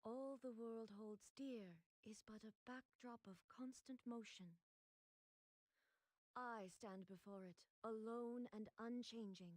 All the world holds dear is but a backdrop of constant motion. I stand before it, alone and unchanging.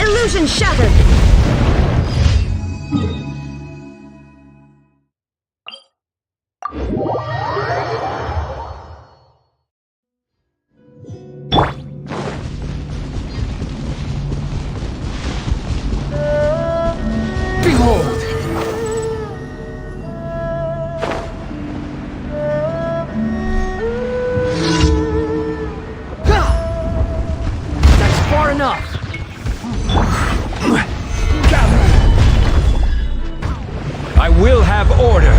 Illusion shattered! Behold! That's far enough! I will have order!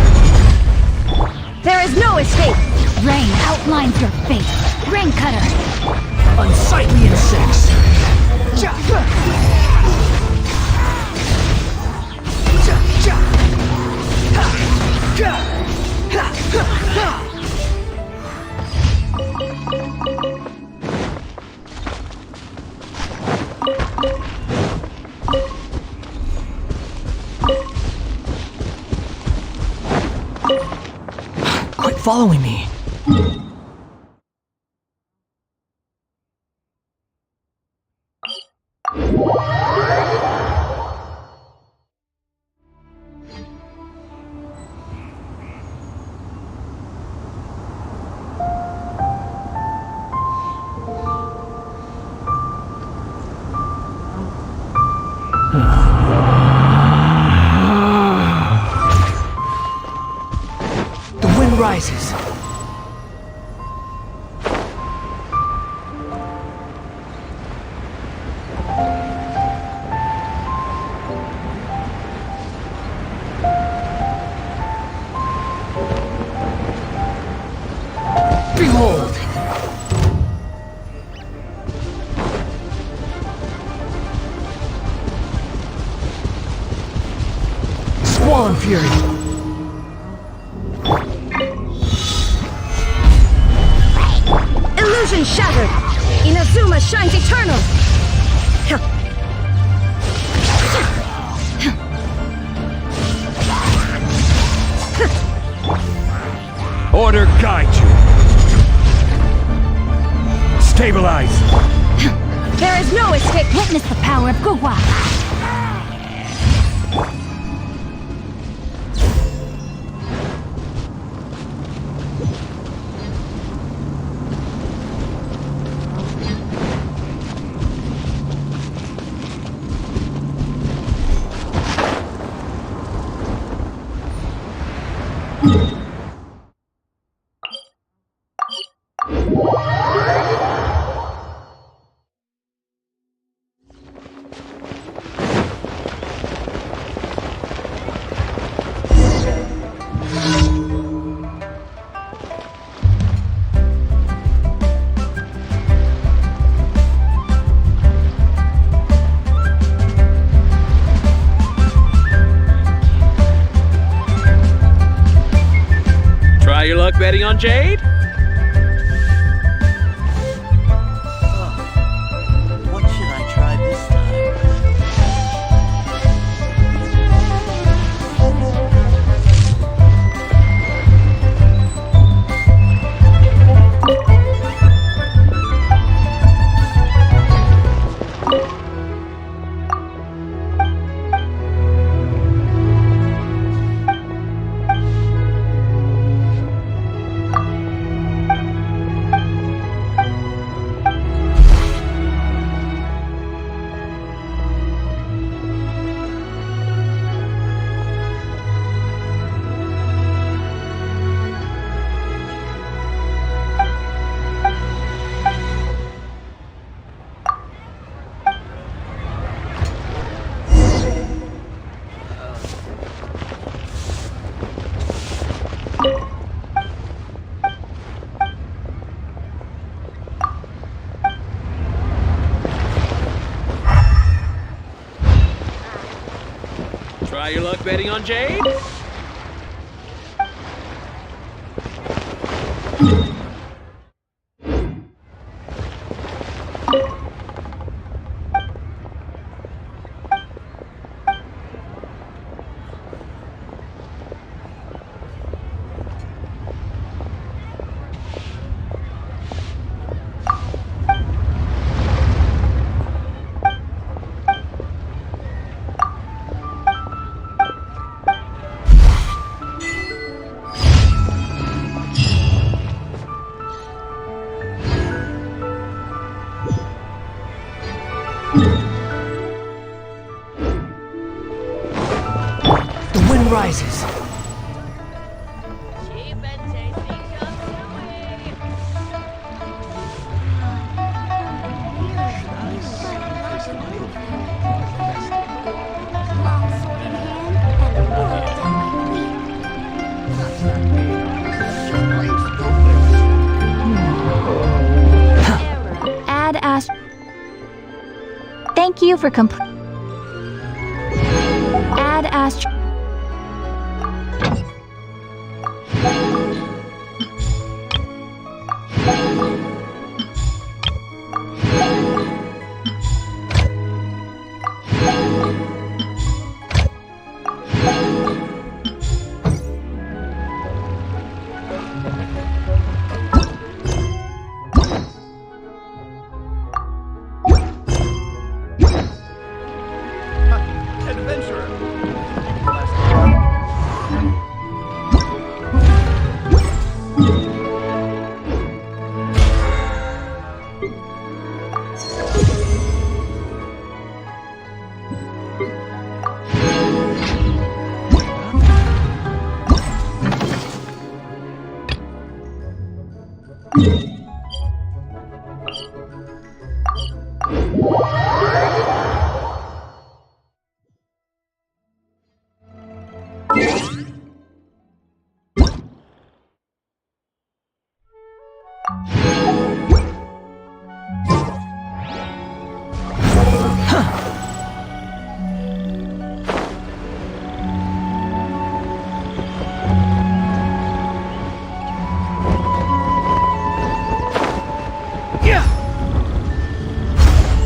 There is no escape! Rain outlines your fate. Rain cutter. Unsightly insects! Quit following me! The wind rises. Behold! Swan Fury! Illusion shattered! Inazuma shines eternal! Order guide you! Stabilize! There is no escape! Witness the power of Gugwa. Try your luck betting on Jade? What should I try this time? Try your luck betting on Jade? The wind rises. Cheap and tasty chop Add ast. Thank you for Add ast.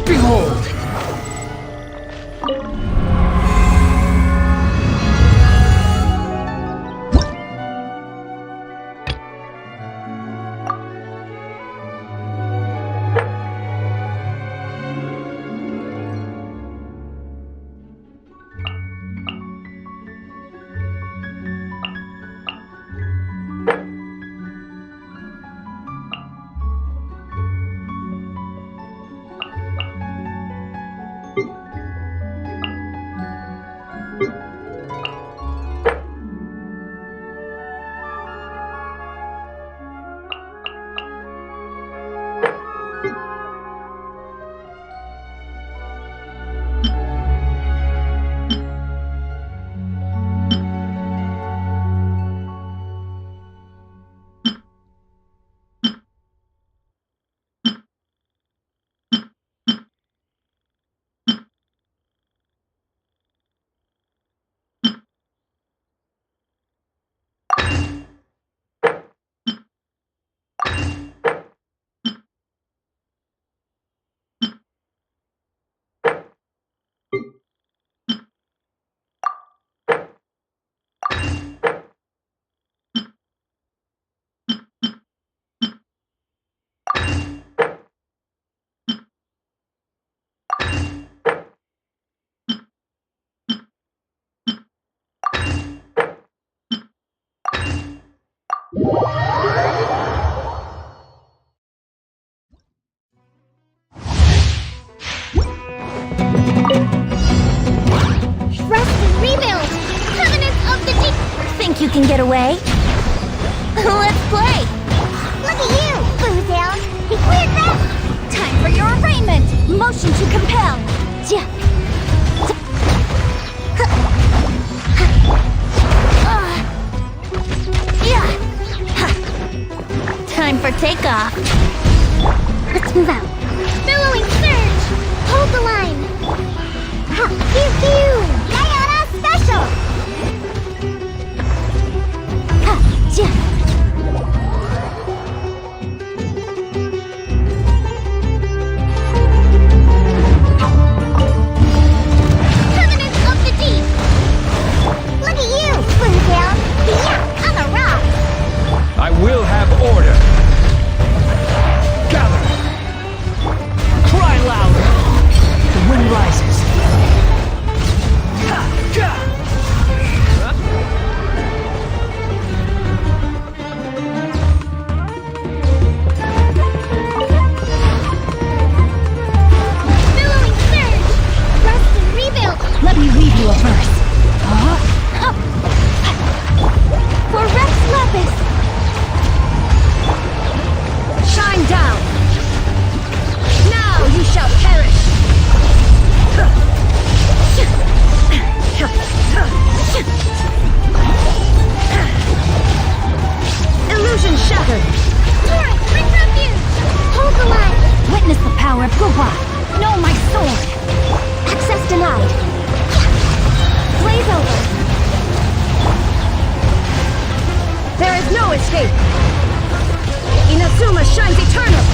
Behold! underway. Let's play! Look at you, Boozehound! He cleared that! Time for your arraignment! Motion to compel! Time for takeoff! Let's move out. Billowing surge! Hold the line! Ha! Pew pew! Nahida special! Ha! Covenant of the Deep! Look at you, Boozehound! Yeah, I'm a rock! I will have order. Gather. Cry louder. The wind rises. Billowing surge! Rest and rebuild! Let me read you a verse. For Rex Lapis! Shine down! Now you shall perish! Illusion shattered! Torrent, bring refuge! Hold the line! Witness the power of Grup! Know my sword! Access denied! Blaze over! There is no escape! Inazuma shines eternal!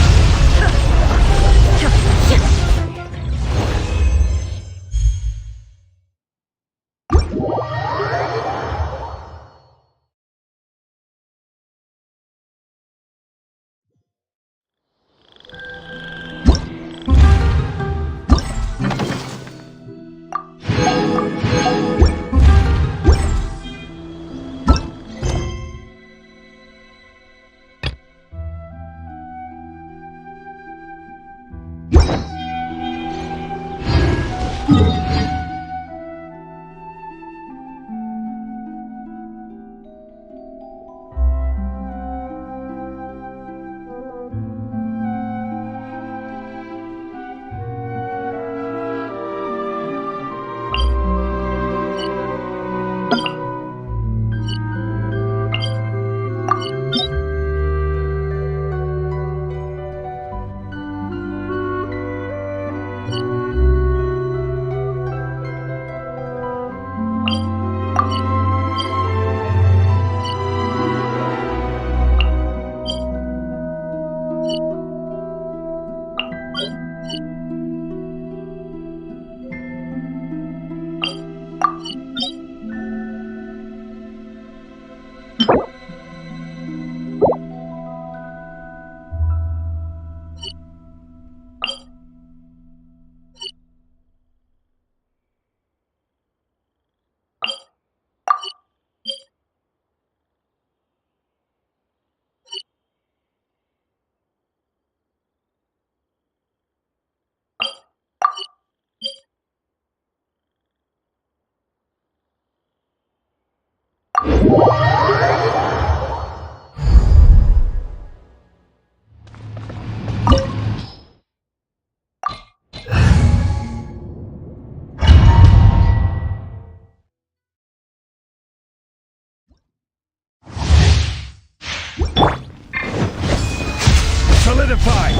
Solidified!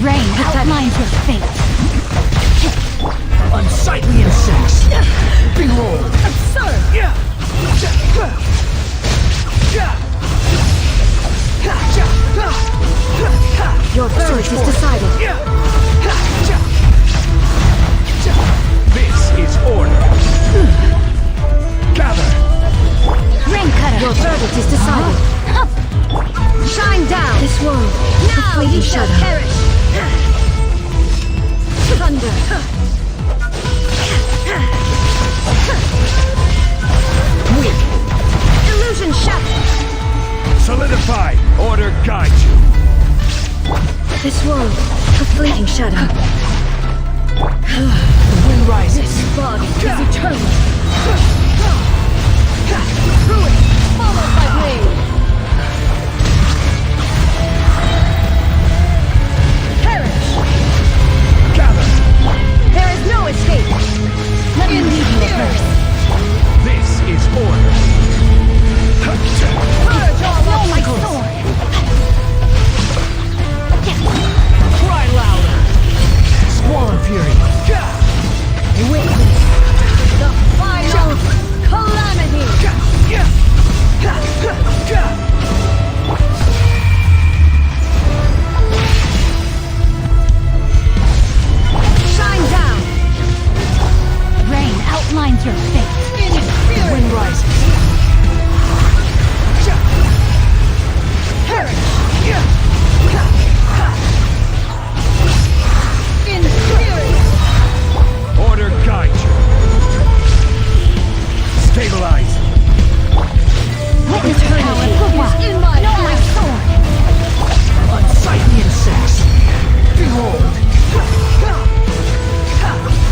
Rain outlines your fate. Unsightly insects! Behold! Absurd! Your verdict is decided. This is order! Gather! Rain cutter! Your verdict is decided. Shine down! This world, now you shall perish! Thunder! Weak! Illusion shattered! Solidified! Order guides you! This world, a fleeting shadow. The wind rises! This body is eternal. Stabilize. Witness power. In my my sword. Unsightly insects. Behold.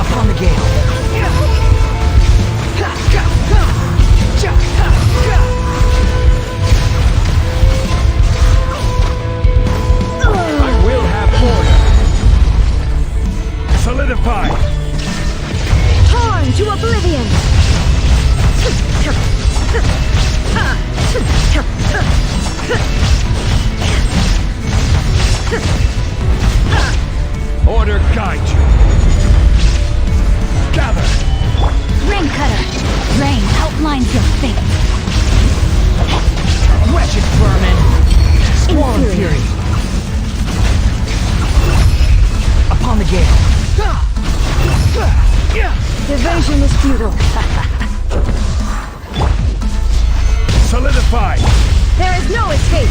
Upon the gale. I will have order. Solidify. Torn to oblivion. Order guide you. Gather. Ring cutter. Rain outlines your fate. Wretched vermin. Squall and fury. Upon the gale. Evasion is futile. Solidify. There is no escape.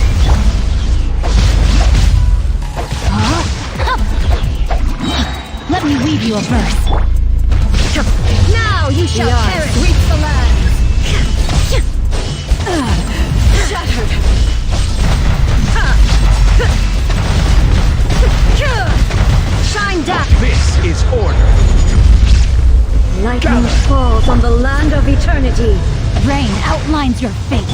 Let me weave you a verse. Now you shall perish. Sweep the lands. Shattered. Shine down. This is order. Lightning falls on the land of eternity. Rain outlines your fate.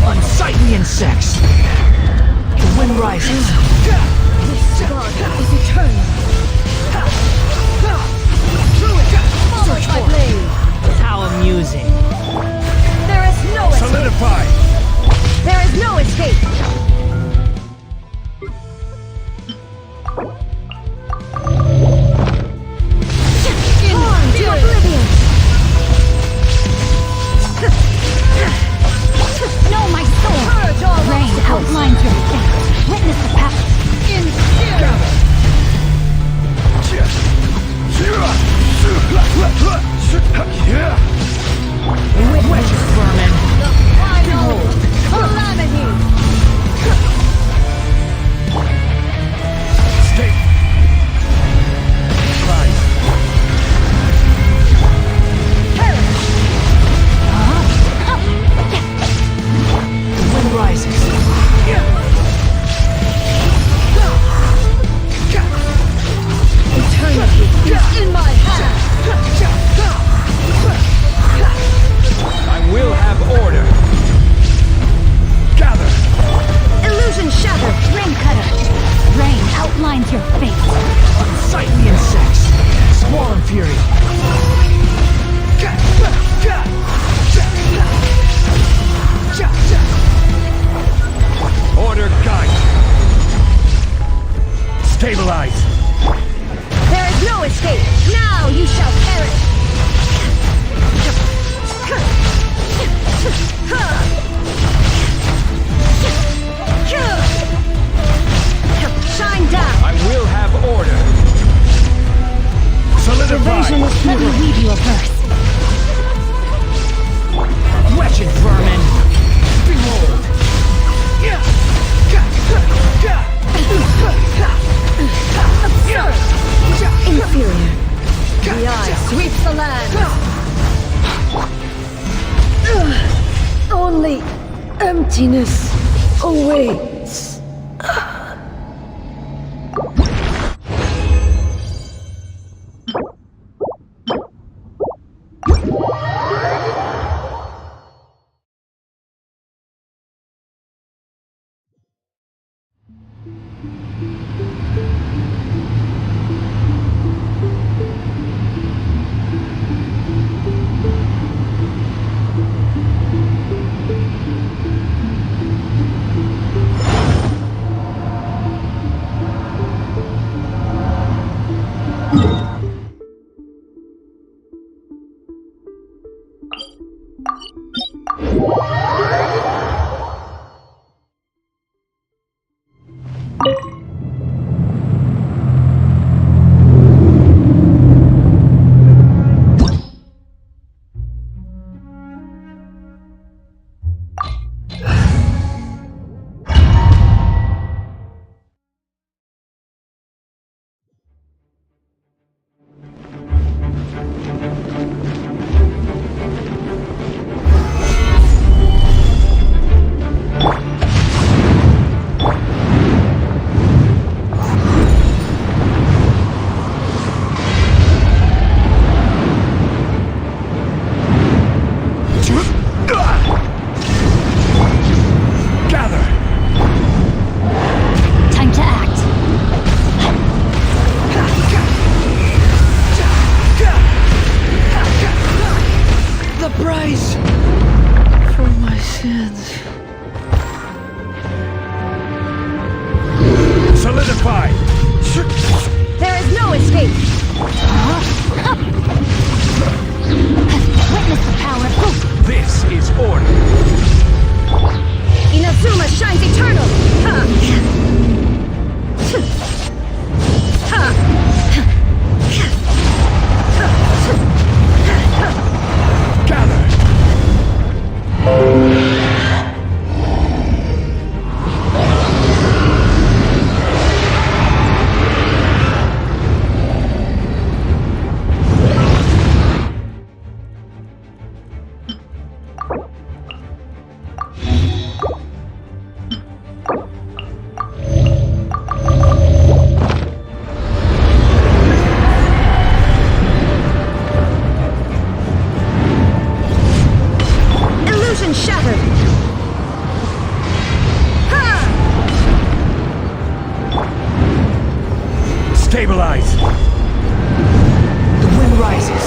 Unsightly insects. The wind rises. This god is eternal. Search my blade. How amusing. There is no escape. Solidify. There is no escape. Torn to oblivion. Know my sword. Rain outlines your fate. Witness the path. In fear. Wretched vermin. Final calamity. Stay. Rise. The wind rises. Eternity is in my hand. I will have order. Gather. Illusion shattered. Ring cutter. Rain outlines your fate. Unsightly insects. Squall and fury. Order guide. Stabilize. There is no escape. Now you shall perish. Shine down. I will have order. Solidify. Evasion is futile. Let me weave you a verse. Wretched vermin. Behold. Absurd. Inferior. The eye sweeps the land. Only emptiness awaits. For my sins. Solidify! There is no escape! Witness the power of hope. This is order. Inazuma shines eternal! Ha! Ha! Gather! Illusion shattered! Ha! Stabilize! The wind rises.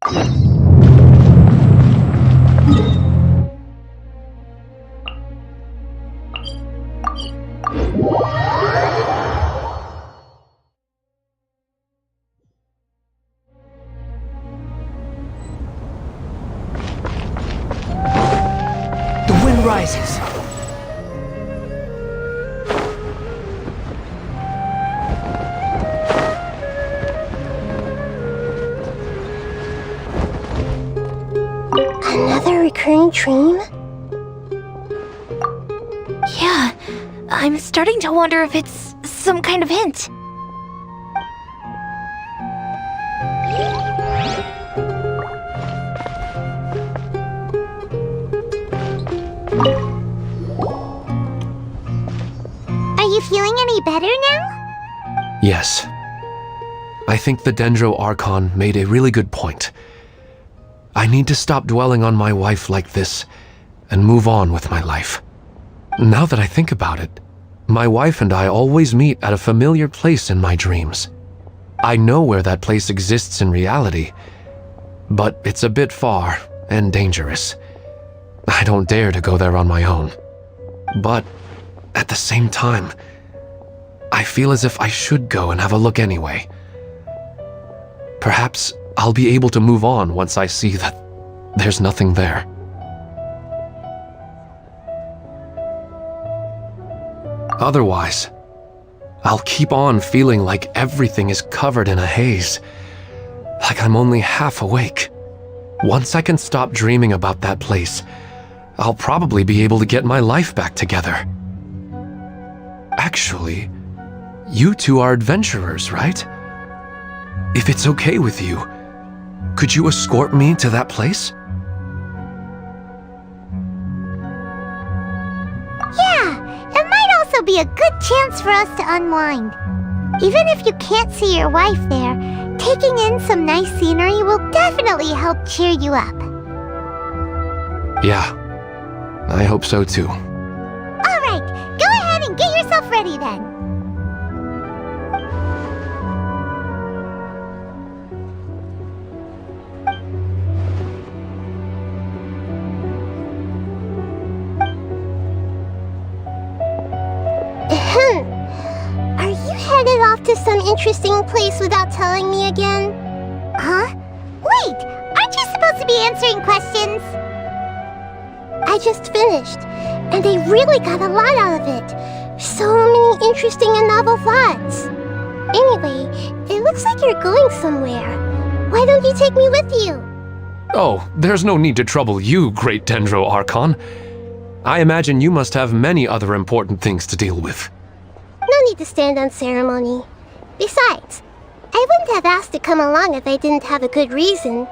The wind rises. Another recurring dream? Yeah, I'm starting to wonder if it's some kind of hint. Are you feeling any better now? Yes. I think the Dendro Archon made a really good point. I need to stop dwelling on my wife like this and move on with my life. Now that I think about it, my wife and I always meet at a familiar place in my dreams. I know where that place exists in reality, but it's a bit far and dangerous. I don't dare to go there on my own. But at the same time, I feel as if I should go and have a look anyway. Perhaps I'll be able to move on once I see that there's nothing there. Otherwise, I'll keep on feeling like everything is covered in a haze, like I'm only half awake. Once I can stop dreaming about that place, I'll probably be able to get my life back together. Actually, you two are adventurers, right? If it's okay with you, could you escort me to that place? Yeah, it might also be a good chance for us to unwind. Even if you can't see your wife there, taking in some nice scenery will definitely help cheer you up. Yeah, I hope so too. Alright, go ahead and get yourself ready then. Are you headed off to some interesting place without telling me again? Huh? Wait, aren't you supposed to be answering questions? I just finished, and I really got a lot out of it. So many interesting and novel thoughts. Anyway, it looks like you're going somewhere. Why don't you take me with you? Oh, there's no need to trouble you, great Dendro Archon. I imagine you must have many other important things to deal with. No need to stand on ceremony. Besides, I wouldn't have asked to come along if I didn't have a good reason.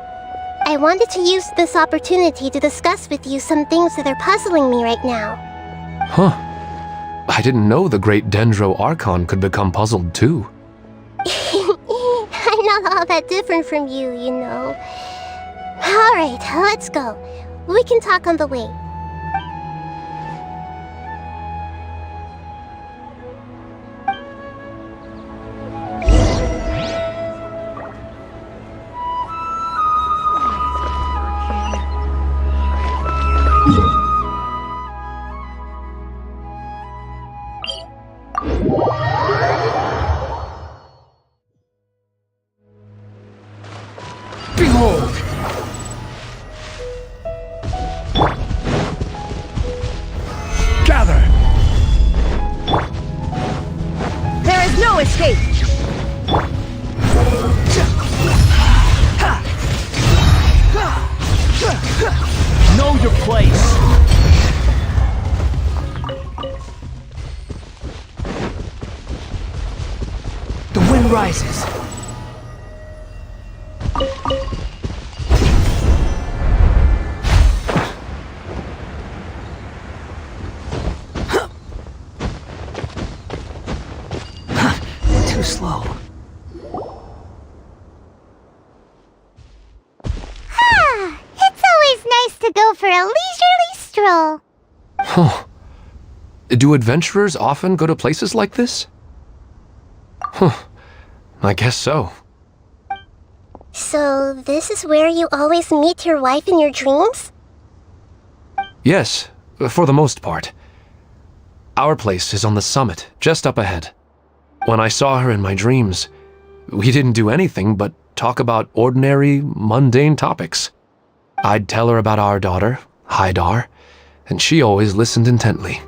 I wanted to use this opportunity to discuss with you some things that are puzzling me right now. Huh. I didn't know the great Dendro Archon could become puzzled too. I'm not all that different from you, you know. Alright, let's go. We can talk on the way. Behold! Gather! There is no escape! Know your place! The wind rises. Too slow. It's always nice to go for a leisurely stroll. Huh. Do adventurers often go to places like this? Huh. I guess so. So, this is where you always meet your wife in your dreams? Yes, for the most part. Our place is on the summit, just up ahead. When I saw her in my dreams, we didn't do anything but talk about ordinary, mundane topics. I'd tell her about our daughter, Haidar, and she always listened intently.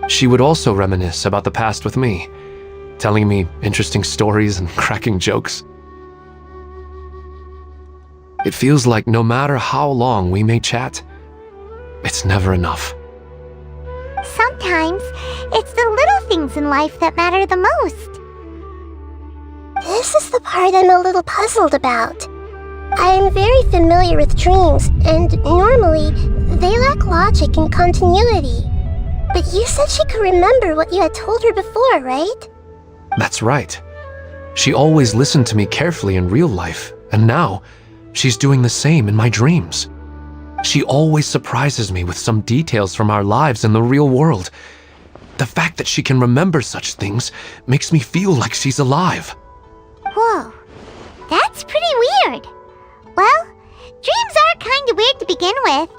She would also reminisce about the past with me, telling me interesting stories and cracking jokes. It feels like no matter how long we may chat, it's never enough. Sometimes, it's the little things in life that matter the most. This is the part I'm a little puzzled about. I am very familiar with dreams, and normally, they lack logic and continuity. But you said she could remember what you had told her before, right? That's right. She always listened to me carefully in real life, and now, she's doing the same in my dreams. She always surprises me with some details from our lives in the real world. The fact that she can remember such things makes me feel like she's alive. Whoa, that's pretty weird. Well, dreams are kind of weird to begin with.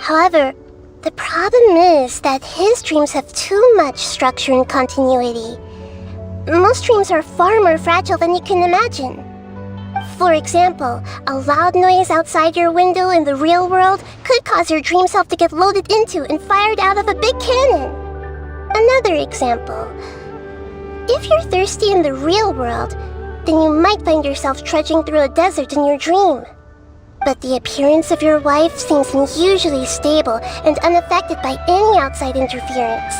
However, the problem is that his dreams have too much structure and continuity. Most dreams are far more fragile than you can imagine. For example, a loud noise outside your window in the real world could cause your dream self to get loaded into and fired out of a big cannon. Another example. If you're thirsty in the real world, then you might find yourself trudging through a desert in your dream. But the appearance of your wife seems unusually stable and unaffected by any outside interference.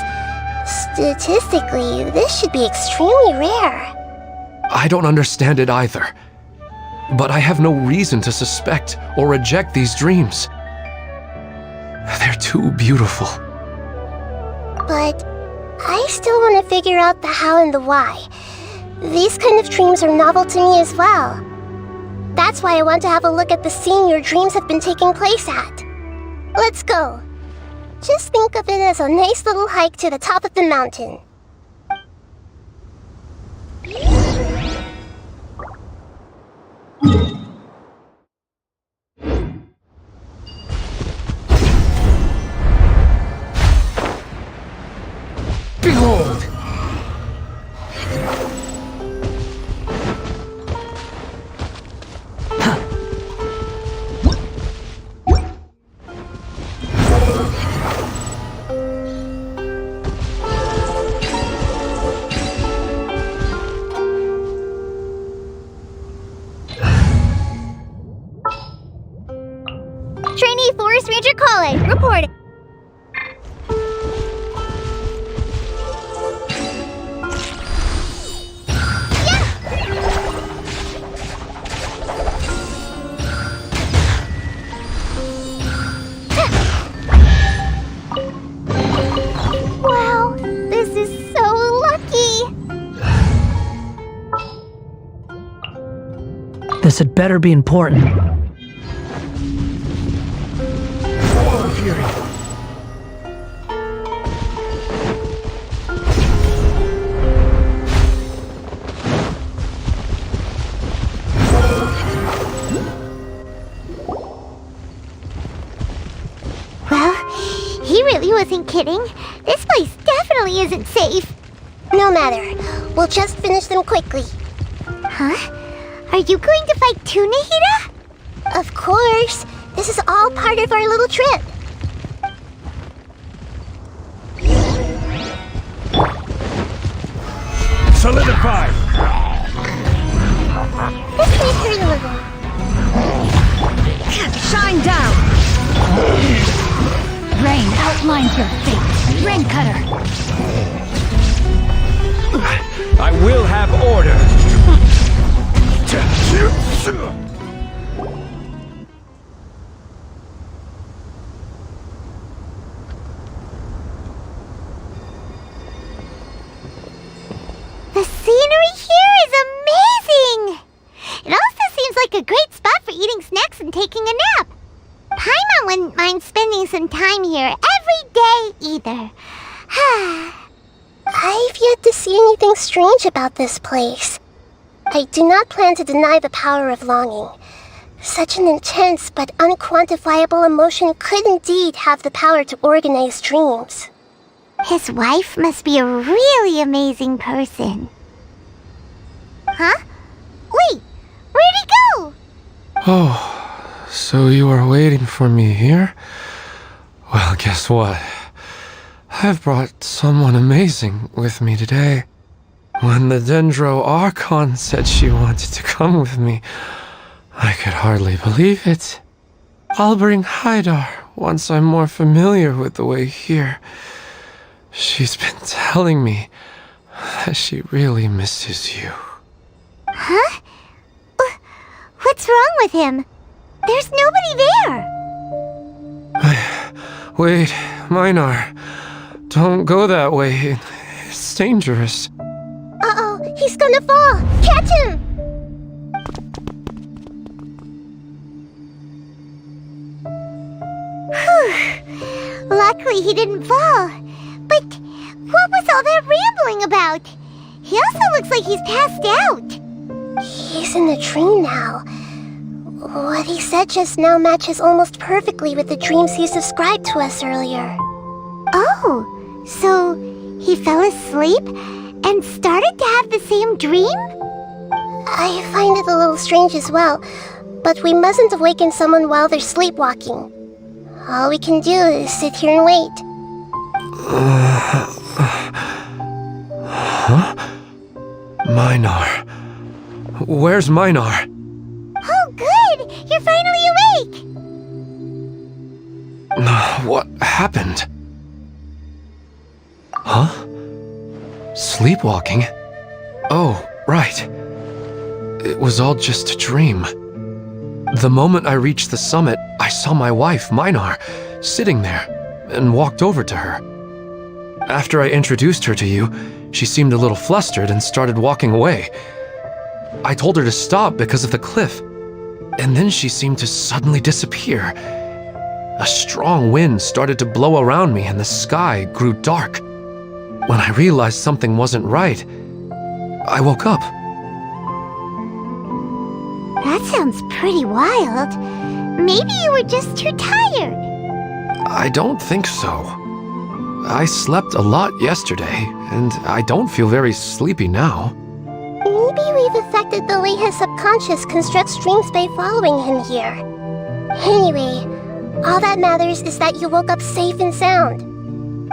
Statistically, this should be extremely rare. I don't understand it either. But I have no reason to suspect or reject these dreams. They're too beautiful. But I still want to figure out the how and the why. These kind of dreams are novel to me as well. That's why I want to have a look at the scene your dreams have been taking place at. Let's go. Just think of it as a nice little hike to the top of the mountain. Behold! Trainee Forest Ranger calling. Report. Wow, this is so lucky. This had better be important. Fury. Well, he really wasn't kidding. This place definitely isn't safe. No matter. We'll just finish them quickly. Huh? Are you going to fight too, Nahida? Of course. This is all part of our little trip. Solidify! This may hurt a little. Shine down! Rain outlines your fate. Rain cutter. I will have order! The scenery here is amazing! It also seems like a great spot for eating snacks and taking a nap. Paimon wouldn't mind spending some time here every day either. I've yet to see anything strange about this place. I do not plan to deny the power of longing. Such an intense but unquantifiable emotion could indeed have the power to organize dreams. His wife must be a really amazing person. Huh? Wait, where'd he go? Oh, so you are waiting for me here? Well, guess what? I've brought someone amazing with me today. When the Dendro Archon said she wanted to come with me, I could hardly believe it. I'll bring Haidar once I'm more familiar with the way here. She's been telling me that she really misses you. Huh? What's wrong with him? There's nobody there! Wait, Minar. Don't go that way. It's dangerous. Uh-oh, he's gonna fall! Catch him! Whew. Luckily he didn't fall. But what was all that rambling about? He also looks like he's passed out. He's in a dream now. What he said just now matches almost perfectly with the dreams he's described to us earlier. Oh, so he fell asleep and started to have the same dream? I find it a little strange as well, but we mustn't awaken someone while they're sleepwalking. All we can do is sit here and wait. Huh? Minar. Where's Minar? Oh, good! You're finally awake! What happened? Huh? Sleepwalking? Oh, right. It was all just a dream. The moment I reached the summit, I saw my wife, Minar, sitting there, and walked over to her. After I introduced her to you, she seemed a little flustered and started walking away. I told her to stop because of the cliff, and then she seemed to suddenly disappear. A strong wind started to blow around me and the sky grew dark. When I realized something wasn't right, I woke up. That sounds pretty wild. Maybe you were just too tired. I don't think so. I slept a lot yesterday, and I don't feel very sleepy now. Maybe we've affected the way his subconscious constructs dreams by following him here. Anyway, all that matters is that you woke up safe and sound.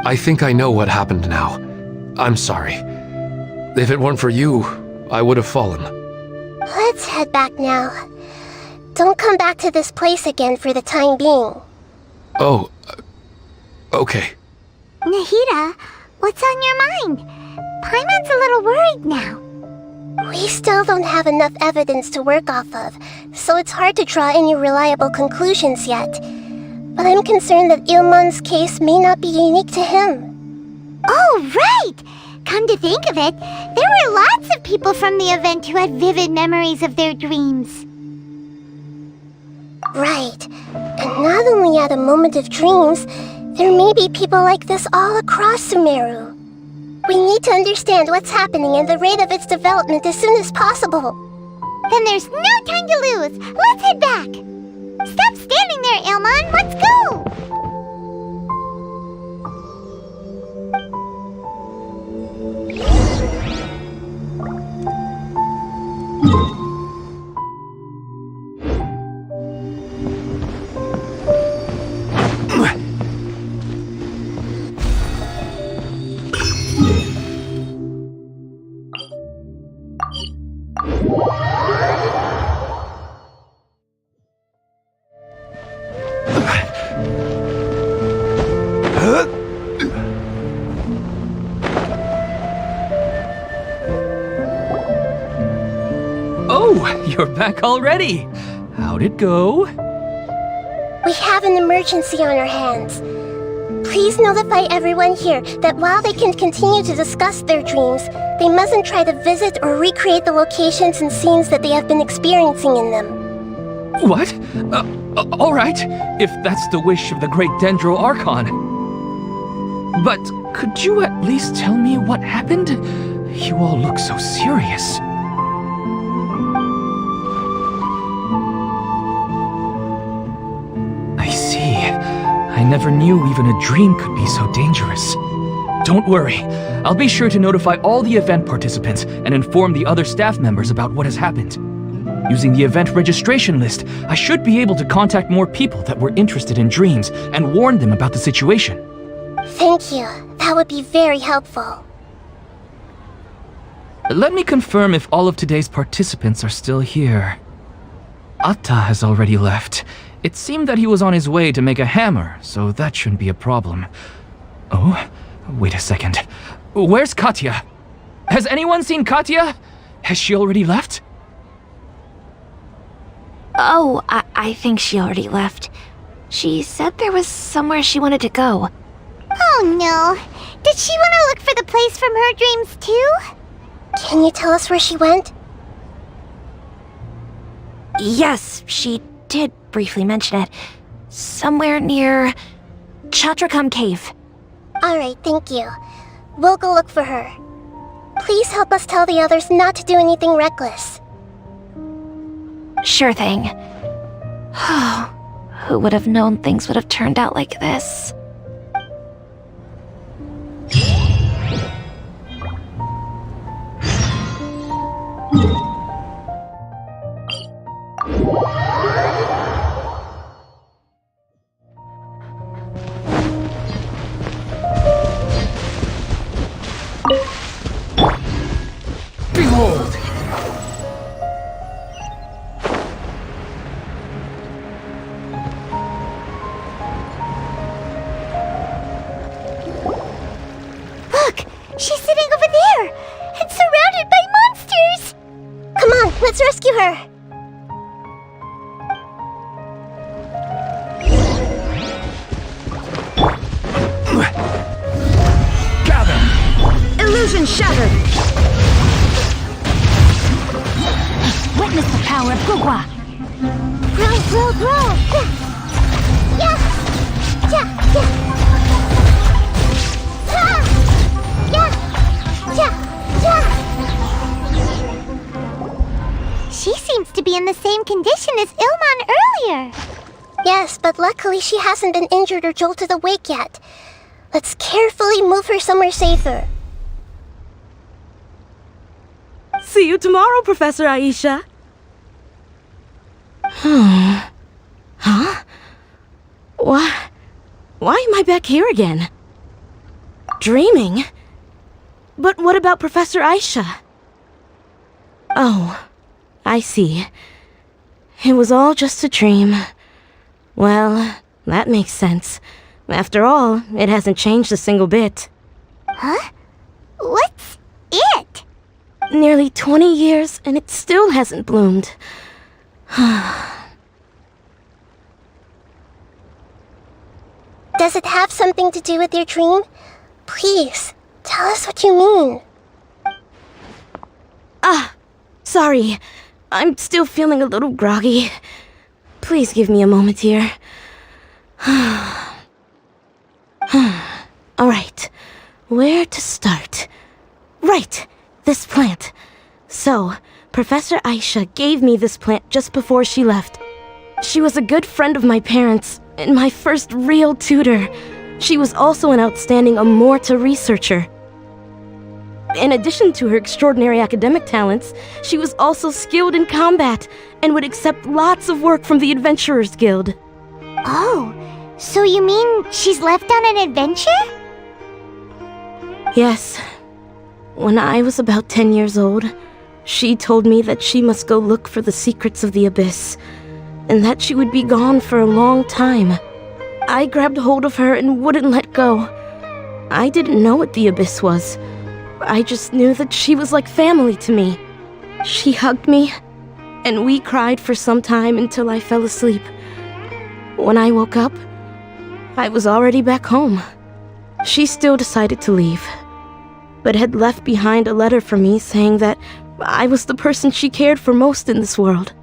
I think I know what happened now. I'm sorry. If it weren't for you, I would have fallen. Let's head back now. Don't come back to this place again for the time being. Oh, okay. Nahida, what's on your mind? Paimon's a little worried now. We still don't have enough evidence to work off of, so it's hard to draw any reliable conclusions yet. But I'm concerned that Ilmon's case may not be unique to him. Oh, right! Come to think of it, there were lots of people from the event who had vivid memories of their dreams. Right. And not only at a moment of dreams, there may be people like this all across Sumeru. We need to understand what's happening and the rate of its development as soon as possible. Then there's no time to lose. Let's head back. Stop standing there, Ilmon. Let's go. Oh, you're back already. How'd it go? We have an emergency on our hands. Please notify everyone here that while they can continue to discuss their dreams, they mustn't try to visit or recreate the locations and scenes that they have been experiencing in them. What? All right, if that's the wish of the great Dendro Archon. But could you at least tell me what happened? You all look so serious. never knew even a dream could be so dangerous. Don't worry. I'll be sure to notify all the event participants and inform the other staff members about what has happened. Using the event registration list, I should be able to contact more people that were interested in dreams and warn them about the situation. Thank you. That would be very helpful. Let me confirm if all of today's participants are still here. Atta has already left. It seemed that he was on his way to make a hammer, so that shouldn't be a problem. Oh, wait a second. Where's Katya? Has anyone seen Katya? Has she already left? Oh, I think she already left. She said there was somewhere she wanted to go. Oh no. Did she want to look for the place from her dreams too? Can you tell us where she went? Yes, she did briefly mention it. Somewhere near Chatrakam Cave. Alright, thank you. We'll go look for her. Please help us tell the others not to do anything reckless. Sure thing. Who would have known things would have turned out like this? Behold! Look! She's sitting over there! And surrounded by monsters! Come on, let's rescue her! Gather! Illusion shattered! Witness the power of Gugwa! Grow! Yeah! Yeah! She seems to be in the same condition as Ilman earlier. Yes, but luckily she hasn't been injured or jolted awake yet. Let's carefully move her somewhere safer. See you tomorrow, Professor Aisha. Huh? Why am I back here again? Dreaming? But what about Professor Aisha? Oh, I see. It was all just a dream. Well, that makes sense. After all, it hasn't changed a single bit. Huh? What's it? Nearly 20 years, and it still hasn't bloomed. Does it have something to do with your dream? Please, tell us what you mean. Sorry. I'm still feeling a little groggy. Please give me a moment here. Alright, where to start? Right, this plant. So, Professor Aisha gave me this plant just before she left. She was a good friend of my parents, and my first real tutor. She was also an outstanding Amorta researcher. In addition to her extraordinary academic talents, she was also skilled in combat and would accept lots of work from the Adventurers Guild. Oh, so you mean she's left on an adventure? Yes. When I was about 10 years old, she told me that she must go look for the secrets of the Abyss, and that she would be gone for a long time. I grabbed hold of her and wouldn't let go. I didn't know what the Abyss was. I just knew that she was like family to me. She hugged me, and we cried for some time until I fell asleep. When I woke up, I was already back home. She still decided to leave, but had left behind a letter for me saying that I was the person she cared for most in this world.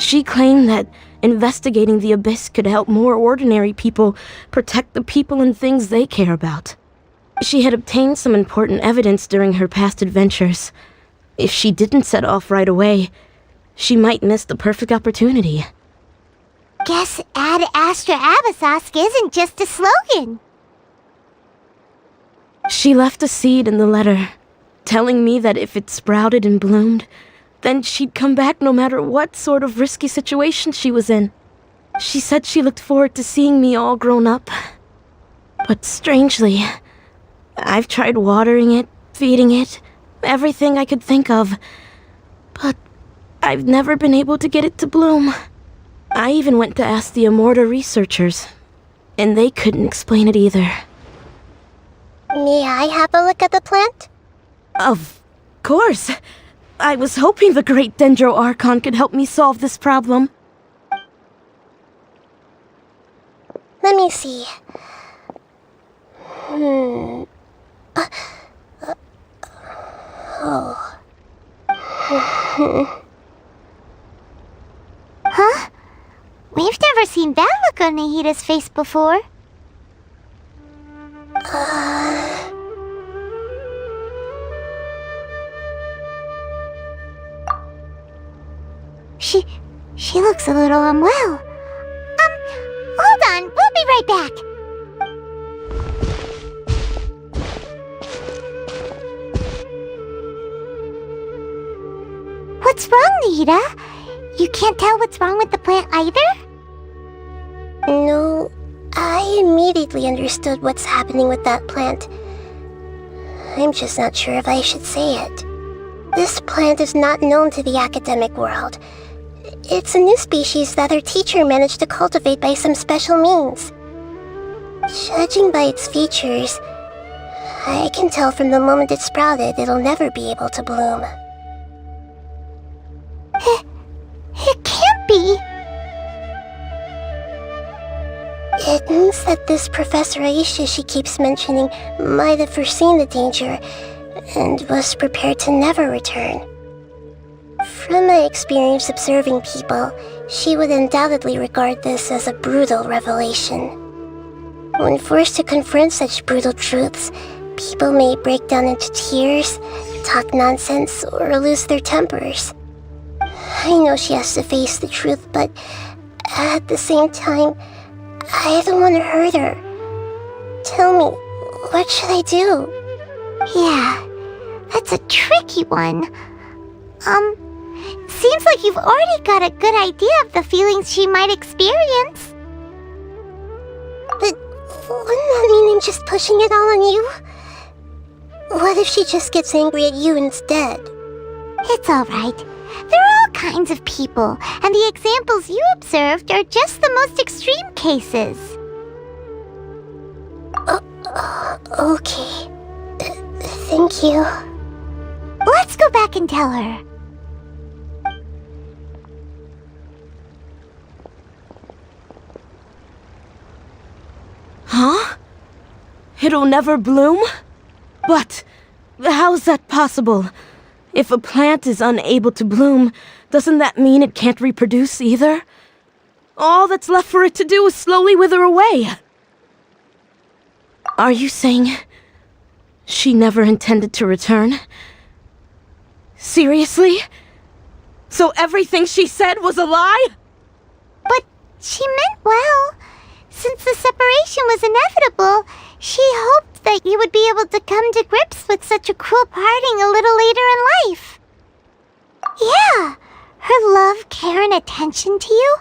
She claimed that investigating the Abyss could help more ordinary people protect the people and things they care about. She had obtained some important evidence during her past adventures. If she didn't set off right away, she might miss the perfect opportunity. Guess Ad Astra Abasask isn't just a slogan. She left a seed in the letter, telling me that if it sprouted and bloomed, then she'd come back no matter what sort of risky situation she was in. She said she looked forward to seeing me all grown up. But strangely, I've tried watering it, feeding it, everything I could think of. But I've never been able to get it to bloom. I even went to ask the Amorta researchers, and they couldn't explain it either. May I have a look at the plant? Of course. I was hoping the great Dendro Archon could help me solve this problem. Let me see. Huh? We've never seen that look on Nahida's face before. She looks a little unwell. Hold on, we'll be right back. What's wrong, Nahida? You can't tell what's wrong with the plant either? No, I immediately understood what's happening with that plant. I'm just not sure if I should say it. This plant is not known to the academic world. It's a new species that our teacher managed to cultivate by some special means. Judging by its features, I can tell from the moment it sprouted it'll never be able to bloom. It can't be! It means that this Professor Aisha she keeps mentioning might have foreseen the danger and was prepared to never return. From my experience observing people, she would undoubtedly regard this as a brutal revelation. When forced to confront such brutal truths, people may break down into tears, talk nonsense, or lose their tempers. I know she has to face the truth, but at the same time, I don't want to hurt her. Tell me, what should I do? Yeah, that's a tricky one. Seems like you've already got a good idea of the feelings she might experience. But wouldn't that mean I'm just pushing it all on you? What if she just gets angry at you instead? It's alright. There are all kinds of people, and the examples you observed are just the most extreme cases. Okay. Thank you. Let's go back and tell her. Huh? It'll never bloom? But how's that possible? If a plant is unable to bloom, doesn't that mean it can't reproduce either? All that's left for it to do is slowly wither away. Are you saying she never intended to return? Seriously? So everything she said was a lie? But she meant well. Since the separation was inevitable, she hoped that you would be able to come to grips with such a cruel parting a little later in life. Yeah, her love, care, and attention to you,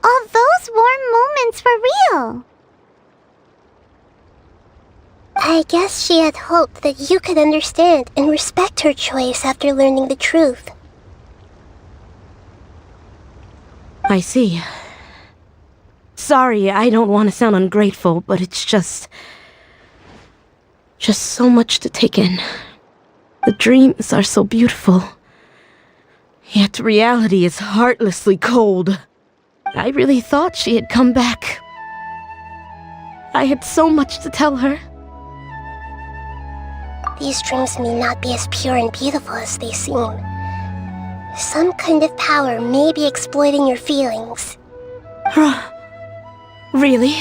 all those warm moments were real. I guess she had hoped that you could understand and respect her choice after learning the truth. I see. Sorry, I don't want to sound ungrateful, but it's just so much to take in. The dreams are so beautiful. Yet reality is heartlessly cold. I really thought she had come back. I had so much to tell her. These dreams may not be as pure and beautiful as they seem. Some kind of power may be exploiting your feelings. Really?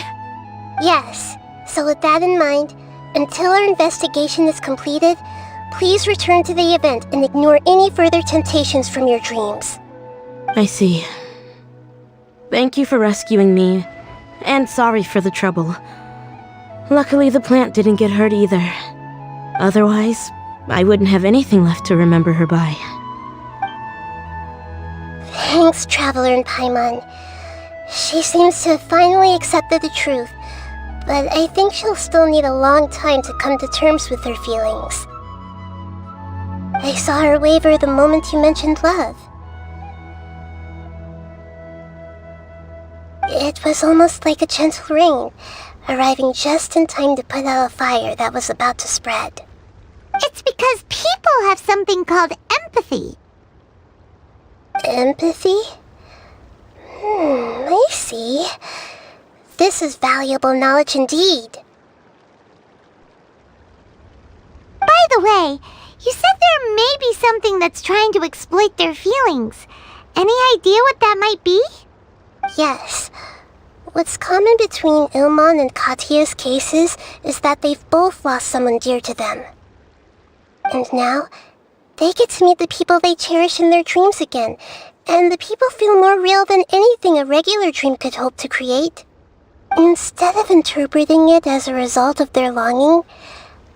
Yes. So with that in mind, until our investigation is completed, please return to the event and ignore any further temptations from your dreams. I see. Thank you for rescuing me, and sorry for the trouble. Luckily, the plant didn't get hurt either. Otherwise, I wouldn't have anything left to remember her by. Thanks, Traveler in Paimon. She seems to have finally accepted the truth, but I think she'll still need a long time to come to terms with her feelings. I saw her waver the moment you mentioned love. It was almost like a gentle rain, arriving just in time to put out a fire that was about to spread. It's because people have something called empathy. Empathy? I see. This is valuable knowledge indeed. By the way, you said there may be something that's trying to exploit their feelings. Any idea what that might be? Yes. What's common between Ilmon and Katya's cases is that they've both lost someone dear to them. And now, they get to meet the people they cherish in their dreams again, and the people feel more real than anything a regular dream could hope to create. Instead of interpreting it as a result of their longing,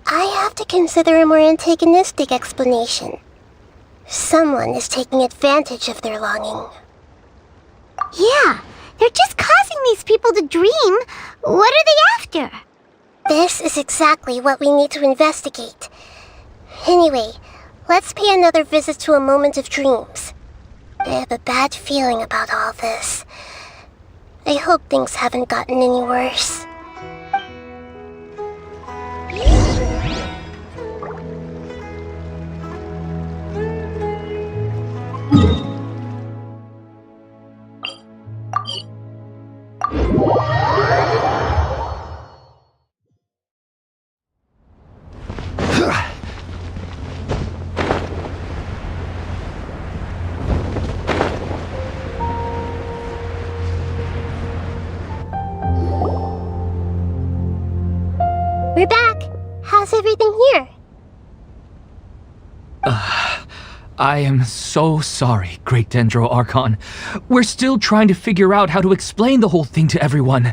I have to consider a more antagonistic explanation. Someone is taking advantage of their longing. Yeah, they're just causing these people to dream. What are they after? This is exactly what we need to investigate. Anyway, let's pay another visit to a moment of dreams. I have a bad feeling about all this. I hope things haven't gotten any worse. We're back. How's everything here? I am so sorry, Great Dendro Archon. We're still trying to figure out how to explain the whole thing to everyone.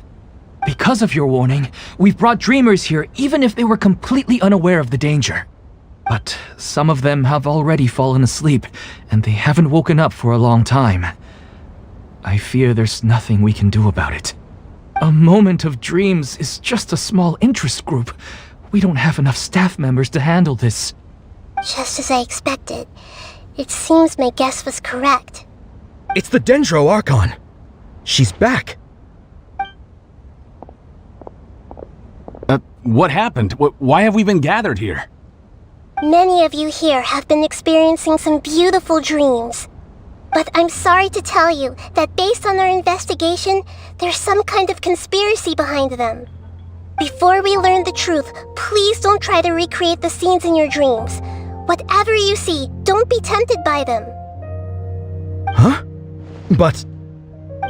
Because of your warning, we've brought dreamers here even if they were completely unaware of the danger. But some of them have already fallen asleep, and they haven't woken up for a long time. I fear there's nothing we can do about it. A moment of dreams is just a small interest group. We don't have enough staff members to handle this. Just as I expected. It seems my guess was correct. It's the Dendro Archon. She's back. What happened? Why have we been gathered here? Many of you here have been experiencing some beautiful dreams. But I'm sorry to tell you that based on our investigation, there's some kind of conspiracy behind them. Before we learn the truth, please don't try to recreate the scenes in your dreams. Whatever you see, don't be tempted by them. Huh? But...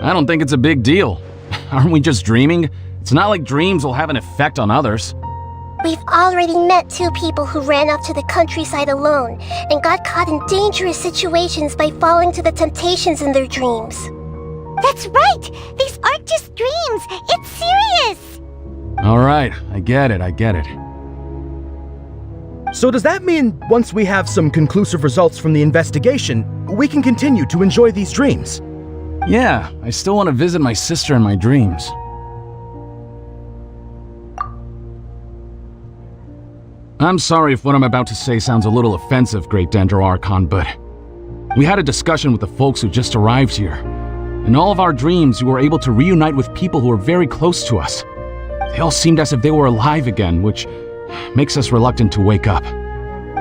I don't think it's a big deal. Aren't we just dreaming? It's not like dreams will have an effect on others. We've already met 2 people who ran off to the countryside alone and got caught in dangerous situations by falling to the temptations in their dreams. That's right! These aren't just dreams! It's serious! Alright, I get it. So does that mean once we have some conclusive results from the investigation, we can continue to enjoy these dreams? Yeah, I still want to visit my sister in my dreams. I'm sorry if what I'm about to say sounds a little offensive, Great Dendro Archon, but we had a discussion with the folks who just arrived here. In all of our dreams, we were able to reunite with people who were very close to us. They all seemed as if they were alive again, which makes us reluctant to wake up.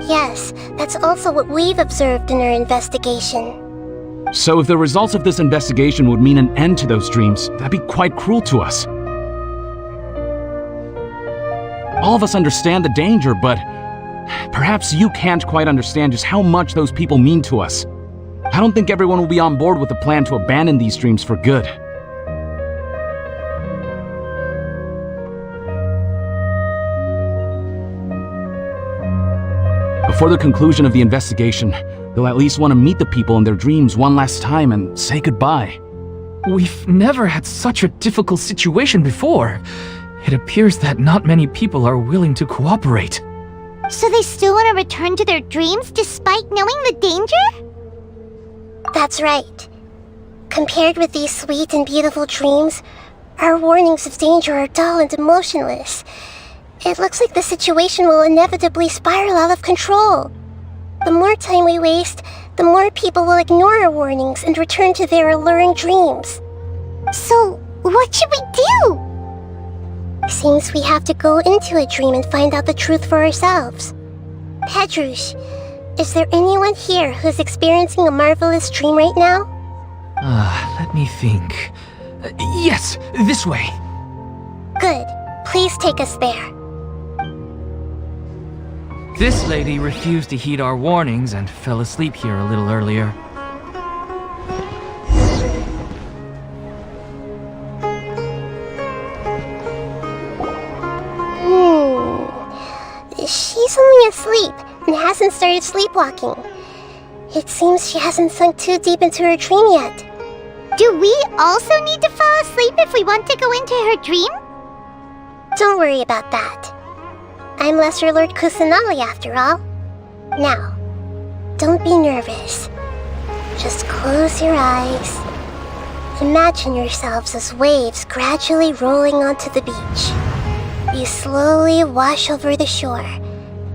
Yes, that's also what we've observed in our investigation. So if the results of this investigation would mean an end to those dreams, that'd be quite cruel to us. All of us understand the danger, but perhaps you can't quite understand just how much those people mean to us. I don't think everyone will be on board with the plan to abandon these dreams for good. Before the conclusion of the investigation, they'll at least want to meet the people in their dreams one last time and say goodbye. We've never had such a difficult situation before. It appears that not many people are willing to cooperate. So they still want to return to their dreams despite knowing the danger? That's right. Compared with these sweet and beautiful dreams, our warnings of danger are dull and emotionless. It looks like the situation will inevitably spiral out of control. The more time we waste, the more people will ignore our warnings and return to their alluring dreams. So, what should we do? Seems we have to go into a dream and find out the truth for ourselves. Pedrush, is there anyone here who's experiencing a marvelous dream right now? Let me think. Yes, this way. Good. Please take us there. This lady refused to heed our warnings and fell asleep here a little earlier. She's only asleep and hasn't started sleepwalking. It seems she hasn't sunk too deep into her dream yet. Do we also need to fall asleep if we want to go into her dream? Don't worry about that. I'm Lesser Lord Kusanali after all. Now, don't be nervous. Just close your eyes. Imagine yourselves as waves gradually rolling onto the beach. You slowly wash over the shore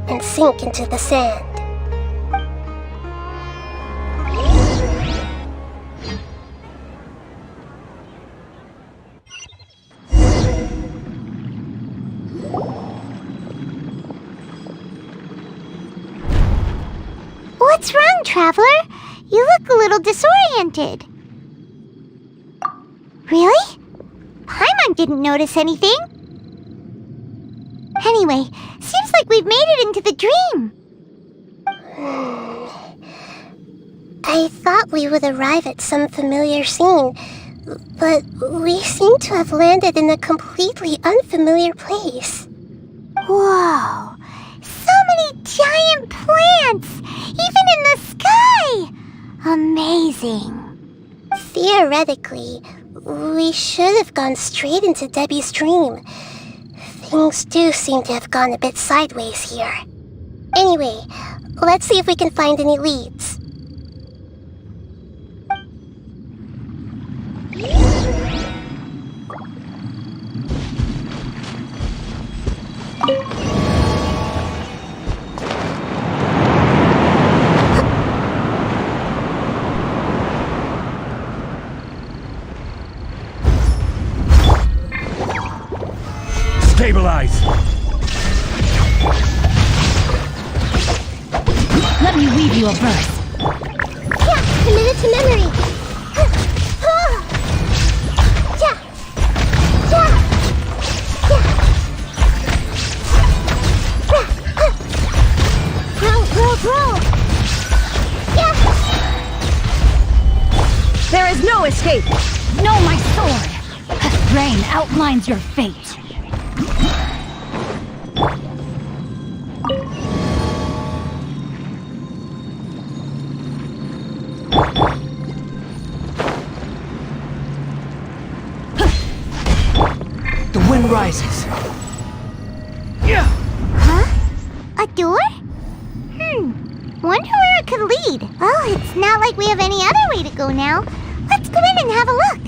and sink into the sand. What's wrong, Traveler? You look a little disoriented. Really? Paimon didn't notice anything. Anyway, seems like we've made it into the dream. I thought we would arrive at some familiar scene, but we seem to have landed in a completely unfamiliar place. Whoa! So many giant plants! Even in the sky! Amazing. Theoretically, we should have gone straight into Debbie's dream. Things do seem to have gone a bit sideways here. Anyway, let's see if we can find any leads. Stabilize! Let me weave you a verse. Yeah, commit it to memory. Yeah. Yeah. Yeah. Roll. Yeah. There is no escape. Know my sword. Rain outlines your fate. The wind rises. Huh? A door? Wonder where it could lead. Well, it's not like we have any other way to go now. Let's go in and have a look.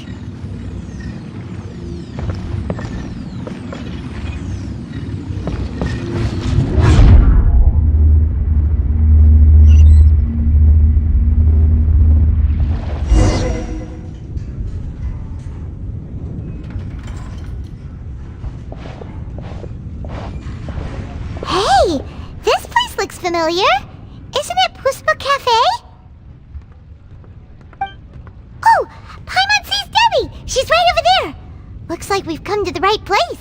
Hey, this place looks familiar. Isn't it Puspa Cafe? Oh, Paimon sees Debbie! She's right over there! Looks like we've come to the right place.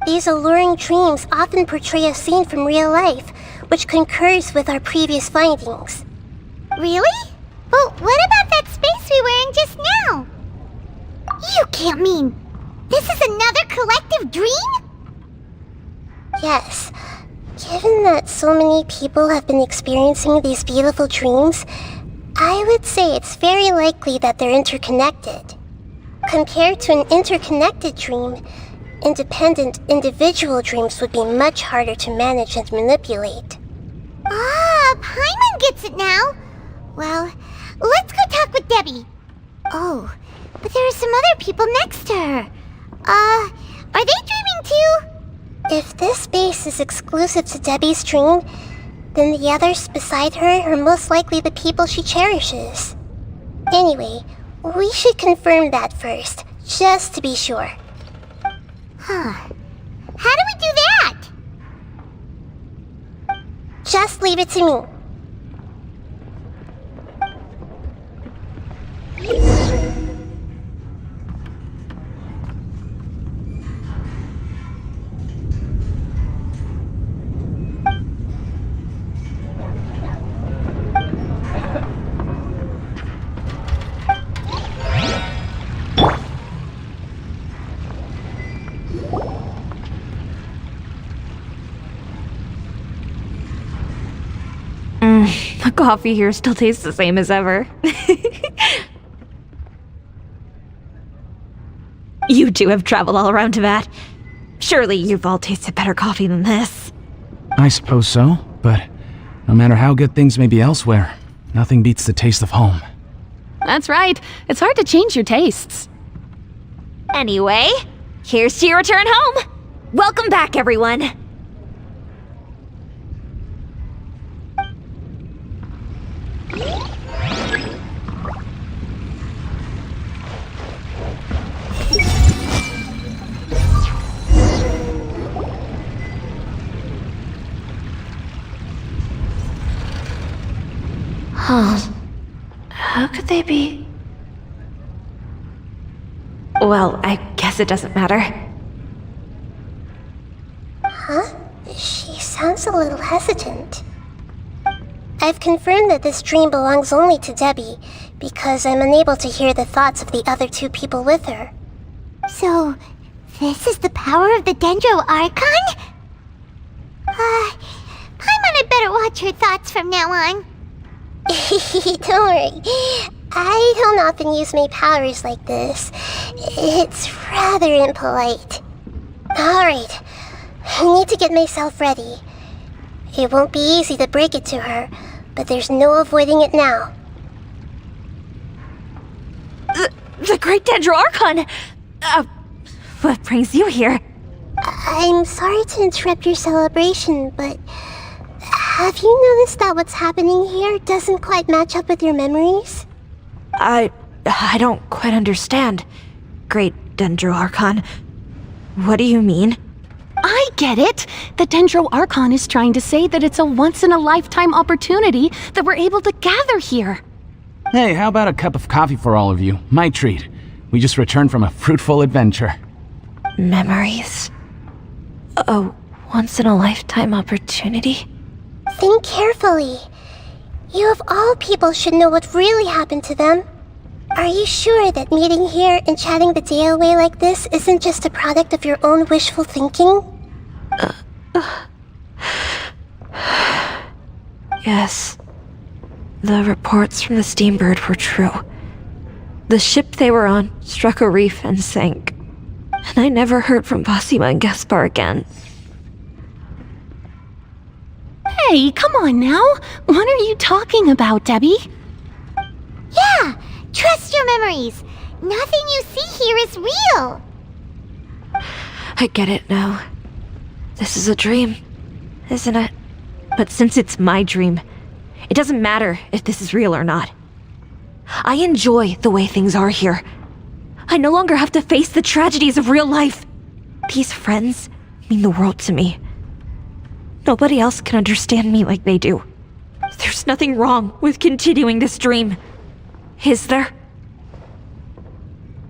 These alluring dreams often portray a scene from real life, which concurs with our previous findings. Really? But what about that space we were in just now? You can't mean this is another collective dream? Yes. Given that so many people have been experiencing these beautiful dreams, I would say it's very likely that they're interconnected. Compared to an interconnected dream, independent individual dreams would be much harder to manage and manipulate. Ah, Paimon gets it now. Well, let's go talk with Debbie. Oh, but there are some other people next to her. Are they dreaming too? If this space is exclusive to Debbie's dream, then the others beside her are most likely the people she cherishes. Anyway, we should confirm that first, just to be sure. Huh. How do we do that? Just leave it to me. The coffee here still tastes the same as ever. You two have traveled all around Tibet. Surely you've all tasted better coffee than this. I suppose so, but no matter how good things may be elsewhere, nothing beats the taste of home. That's right. It's hard to change your tastes. Anyway, here's to your return home. Welcome back, everyone. How could they be? Well, I guess it doesn't matter. Huh? She sounds a little hesitant. I've confirmed that this dream belongs only to Debbie, because I'm unable to hear the thoughts of the other two people with her. So, this is the power of the Dendro Archon? Paimon had better watch her thoughts from now on. Don't worry. I don't often use my powers like this. It's rather impolite. Alright, I need to get myself ready. It won't be easy to break it to her, but there's no avoiding it now. The Great Dendro Archon! What brings you here? I'm sorry to interrupt your celebration, but have you noticed that what's happening here doesn't quite match up with your memories? I don't quite understand. Great Dendro Archon. What do you mean? I get it! The Dendro Archon is trying to say that it's a once-in-a-lifetime opportunity that we're able to gather here. Hey, how about a cup of coffee for all of you? My treat. We just returned from a fruitful adventure. Memories? A once-in-a-lifetime opportunity? Think carefully. You of all people should know what really happened to them. Are you sure that meeting here and chatting the day away like this isn't just a product of your own wishful thinking? Yes. The reports from the Steambird were true. The ship they were on struck a reef and sank. And I never heard from Basima and Gaspar again. Hey, come on now! What are you talking about, Debbie? Yeah! Trust your memories! Nothing you see here is real! I get it now. This is a dream, isn't it? But since it's my dream, it doesn't matter if this is real or not. I enjoy the way things are here. I no longer have to face the tragedies of real life. These friends mean the world to me. Nobody else can understand me like they do. There's nothing wrong with continuing this dream. Is there?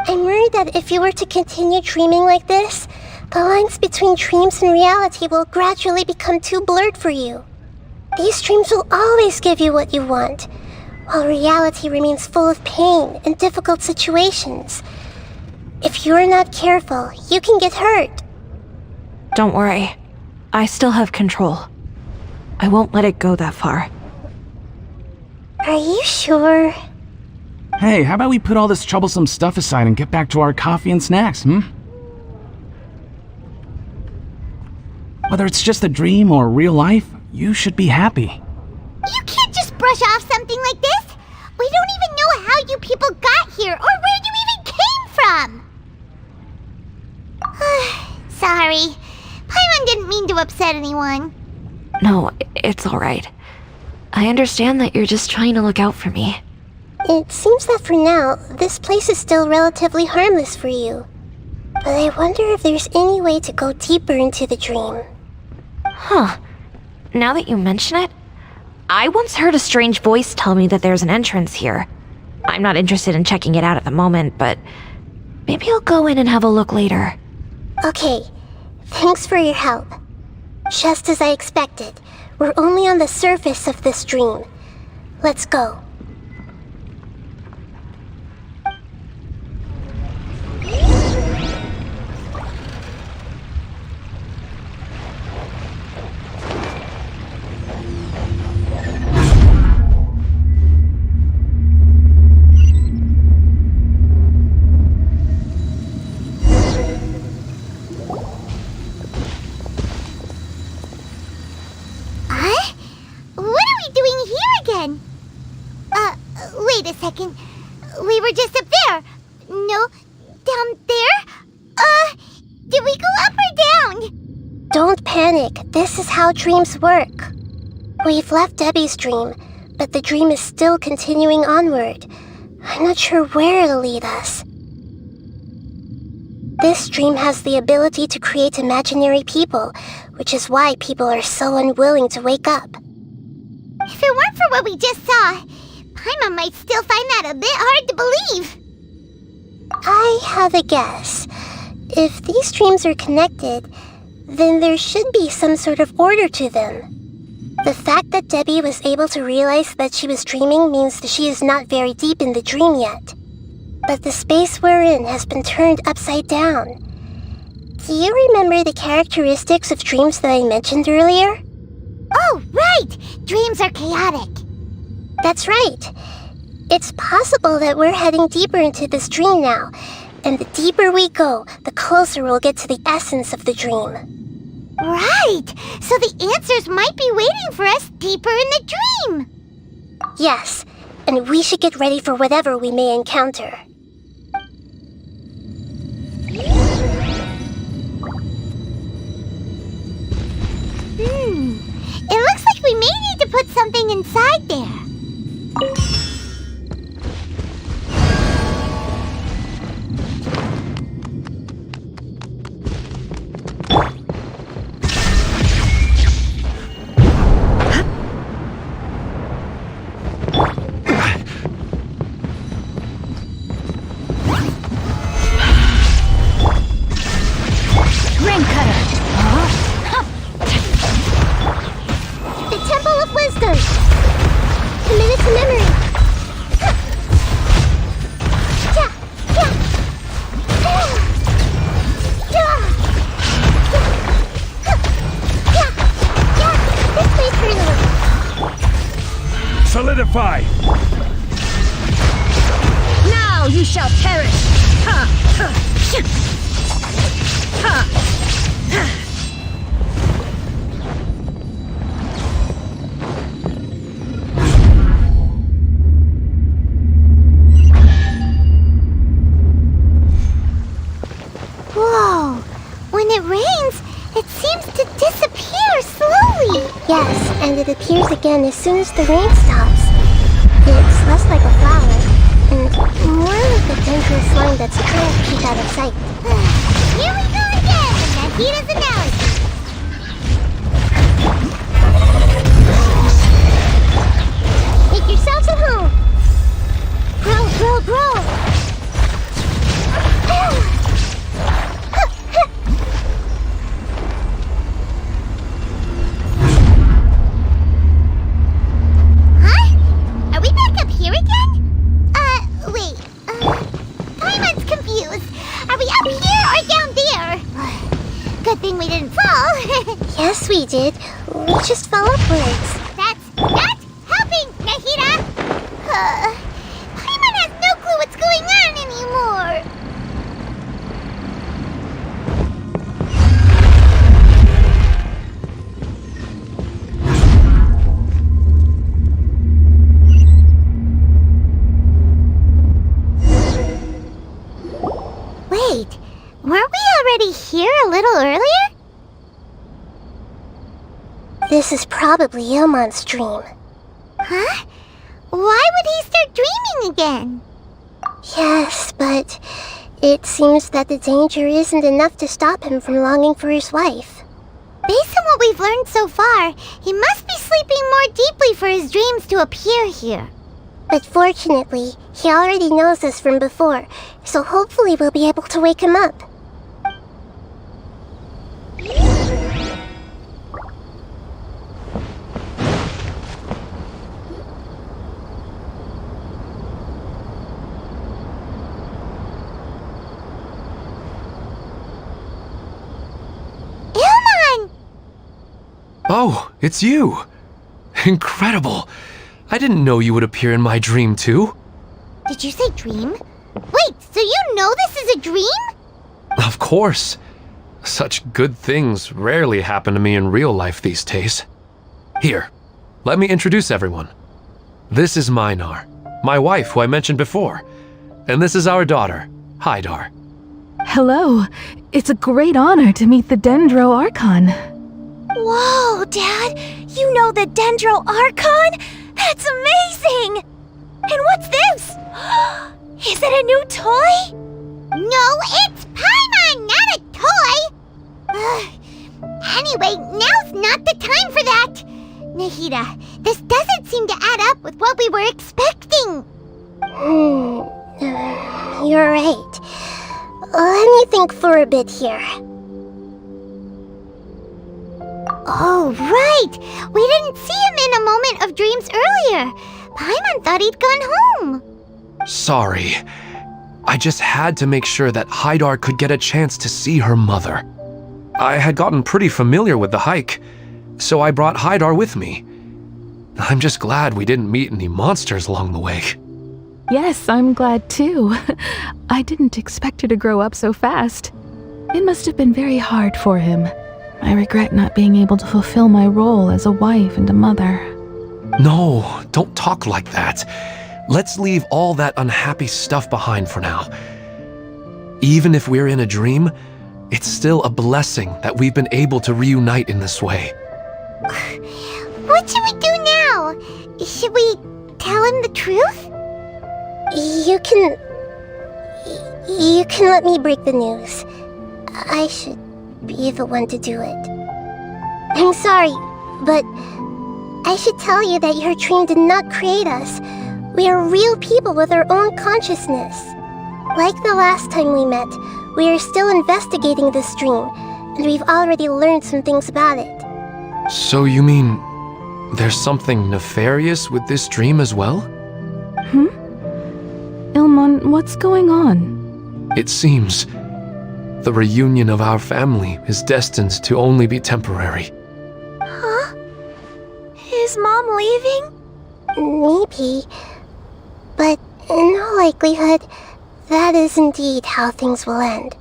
I'm worried that if you were to continue dreaming like this, the lines between dreams and reality will gradually become too blurred for you. These dreams will always give you what you want, while reality remains full of pain and difficult situations. If you're not careful, you can get hurt. Don't worry. I still have control. I won't let it go that far. Are you sure? Hey, how about we put all this troublesome stuff aside and get back to our coffee and snacks, Whether it's just a dream or real life, you should be happy. You can't just brush off something like this! We don't even know how you people got here or where you even came from! Sorry. Paimon didn't mean to upset anyone. No, it's alright. I understand that you're just trying to look out for me. It seems that for now, this place is still relatively harmless for you. But I wonder if there's any way to go deeper into the dream. Huh. Now that you mention it, I once heard a strange voice tell me that there's an entrance here. I'm not interested in checking it out at the moment, but maybe I'll go in and have a look later. Okay, thanks for your help. Just as I expected, we're only on the surface of this dream. Let's go. Wait a second. We were just up there. No, down there? Did we go up or down? Don't panic. This is how dreams work. We've left Debbie's dream, but the dream is still continuing onward. I'm not sure where it'll lead us. This dream has the ability to create imaginary people, which is why people are so unwilling to wake up. If it weren't for what we just saw, Paimon might still find that a bit hard to believe. I have a guess. If these dreams are connected, then there should be some sort of order to them. The fact that Debbie was able to realize that she was dreaming means that she is not very deep in the dream yet. But the space we're in has been turned upside down. Do you remember the characteristics of dreams that I mentioned earlier? Oh, right! Dreams are chaotic. That's right. It's possible that we're heading deeper into this dream now, and the deeper we go, the closer we'll get to the essence of the dream. Right! So the answers might be waiting for us deeper in the dream! Yes, and we should get ready for whatever we may encounter. It looks like we may need to put something inside there. Solidify! Now you shall perish! Ha! Ha! Ha! Whoa! When it rains, it seems to disappear slowly! Yes, and it appears again as soon as the rain stops. It's less like a flower, and more like a dangerous slime that's trying to keep out of sight. Here we go again! Nahida's analogy! Make yourselves at home! Grow, grow, grow! Yes, we did. We just fell upwards. That's not helping, Nahida! Paimon has no Wait, weren't we already here a little earlier? This is probably Ilmon's dream. Huh? Why would he start dreaming again? Yes, but it seems that the danger isn't enough to stop him from longing for his wife. Based on what we've learned so far, he must be sleeping more deeply for his dreams to appear here. But fortunately, he already knows us from before, so hopefully we'll be able to wake him up. Oh, it's you! Incredible! I didn't know you would appear in my dream too. Did you say dream? Wait, so you know this is a dream? Of course. Such good things rarely happen to me in real life these days. Here, let me introduce everyone. This is Minar, my wife who I mentioned before. And this is our daughter, Haidar. Hello. It's a great honor to meet the Dendro Archon. Whoa, Dad! You know the Dendro Archon? That's amazing! And what's this? Is it a new toy? No, it's Paimon, not a toy! Anyway, now's not the time for that! Nahida, this doesn't seem to add up with what we were expecting! You're right. Let me think for a bit here. Oh, right! We didn't see him in a moment of dreams earlier. Paimon thought he'd gone home. Sorry. I just had to make sure that Haidar could get a chance to see her mother. I had gotten pretty familiar with the hike, so I brought Haidar with me. I'm just glad we didn't meet any monsters along the way. Yes, I'm glad too. I didn't expect her to grow up so fast. It must have been very hard for him. I regret not being able to fulfill my role as a wife and a mother. No, don't talk like that. Let's leave all that unhappy stuff behind for now. Even if we're in a dream, it's still a blessing that we've been able to reunite in this way. What should we do now? Should we tell him the truth? You can let me break the news. I should be the one to do it. I'm sorry, but I should tell you that your dream did not create us. We are real people with our own consciousness. Like the last time we met, we are still investigating this dream, and we've already learned some things about it. So you mean there's something nefarious with this dream as well? Ilmon, what's going on? It seems the reunion of our family is destined to only be temporary. Huh? Is Mom leaving? Maybe. But in all likelihood, that is indeed how things will end.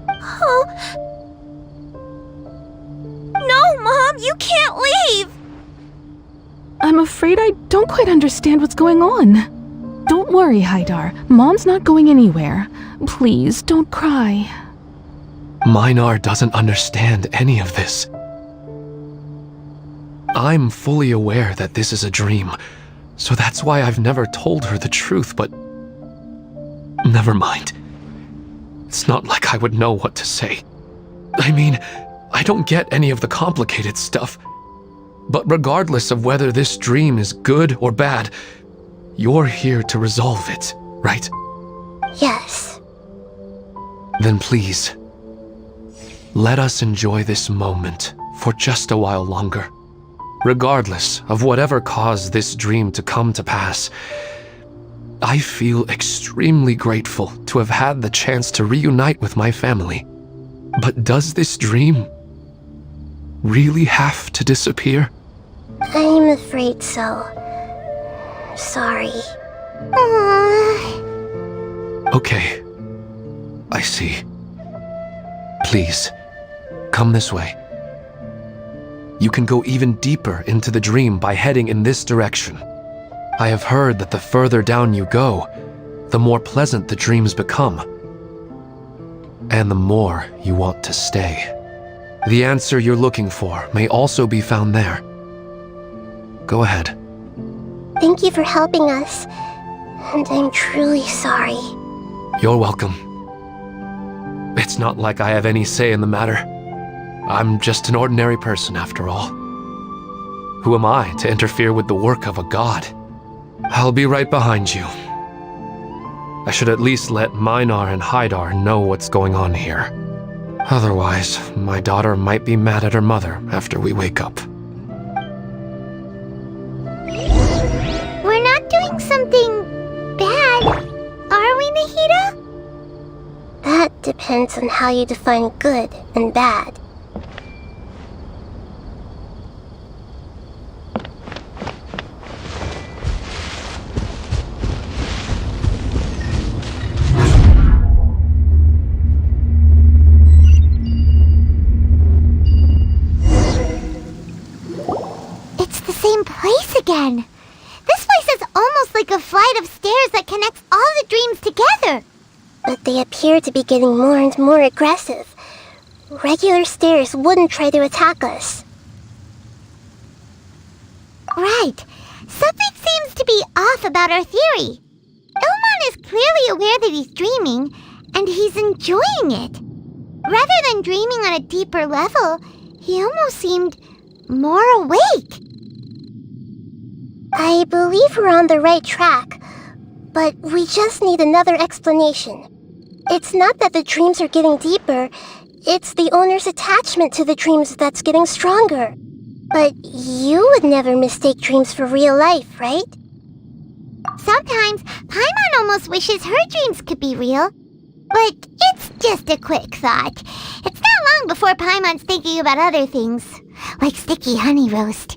Oh. No, Mom, you can't leave! I'm afraid I don't quite understand what's going on. Don't worry, Haidar. Mom's not going anywhere. Please, don't cry. Minar doesn't understand any of this. I'm fully aware that this is a dream, so that's why I've never told her the truth, but never mind. It's not like I would know what to say. I mean, I don't get any of the complicated stuff. But regardless of whether this dream is good or bad, you're here to resolve it, right? Yes. Then please, let us enjoy this moment for just a while longer. Regardless of whatever caused this dream to come to pass, I feel extremely grateful to have had the chance to reunite with my family. But does this dream really have to disappear? I'm afraid so. Sorry. Okay. I see. Please, come this way. You can go even deeper into the dream by heading in this direction. I have heard that the further down you go, the more pleasant the dreams become. and the more you want to stay. The answer you're looking for may also be found there. Go ahead. Thank you for helping us, and I'm truly sorry. You're welcome. It's not like I have any say in the matter. I'm just an ordinary person after all. Who am I to interfere with the work of a god? I'll be right behind you. I should at least let Minar and Haidar know what's going on here. Otherwise, my daughter might be mad at her mother after we wake up. We're not doing something bad, are we, Nahida? That depends on how you define good and bad. Place again. This place is almost like a flight of stairs that connects all the dreams together. But they appear to be getting more and more aggressive. Regular stairs wouldn't try to attack us. Right. Something seems to be off about our theory. Ilman is clearly aware that he's dreaming, and he's enjoying it. Rather than dreaming on a deeper level, he almost seemed more awake. I believe we're on the right track, but we just need another explanation. It's not that the dreams are getting deeper, it's the owner's attachment to the dreams that's getting stronger. But you would never mistake dreams for real life, right? Sometimes, Paimon almost wishes her dreams could be real. But it's just a quick thought. It's not long before Paimon's thinking about other things, like sticky honey roast.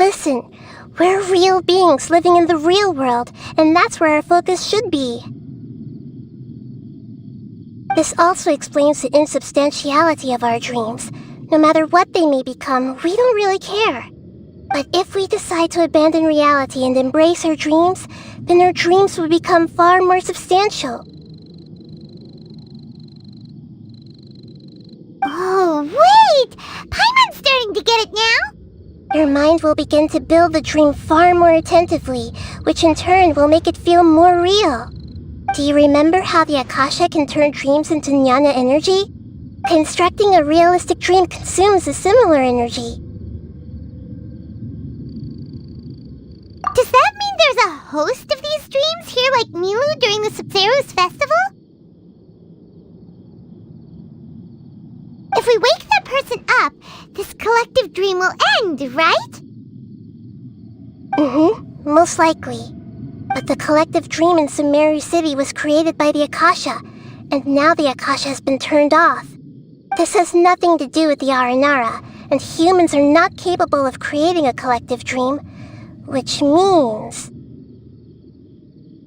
Listen, we're real beings living in the real world, and that's where our focus should be. This also explains the insubstantiality of our dreams. No matter what they may become, we don't really care. But if we decide to abandon reality and embrace our dreams, then our dreams will become far more substantial. Oh, wait! Paimon's starting to get it now! Your mind will begin to build the dream far more attentively, which in turn will make it feel more real. Do you remember how the Akasha can turn dreams into jnana energy? Constructing a realistic dream consumes a similar energy. Does that mean there's a host of these dreams here like Milu during the Subzero's festival? If we wake that person up, this collective dream will end, right? Most likely. But the collective dream in Sumeru City was created by the Akasha, and now the Akasha has been turned off. This has nothing to do with the Aranara, and humans are not capable of creating a collective dream, which means...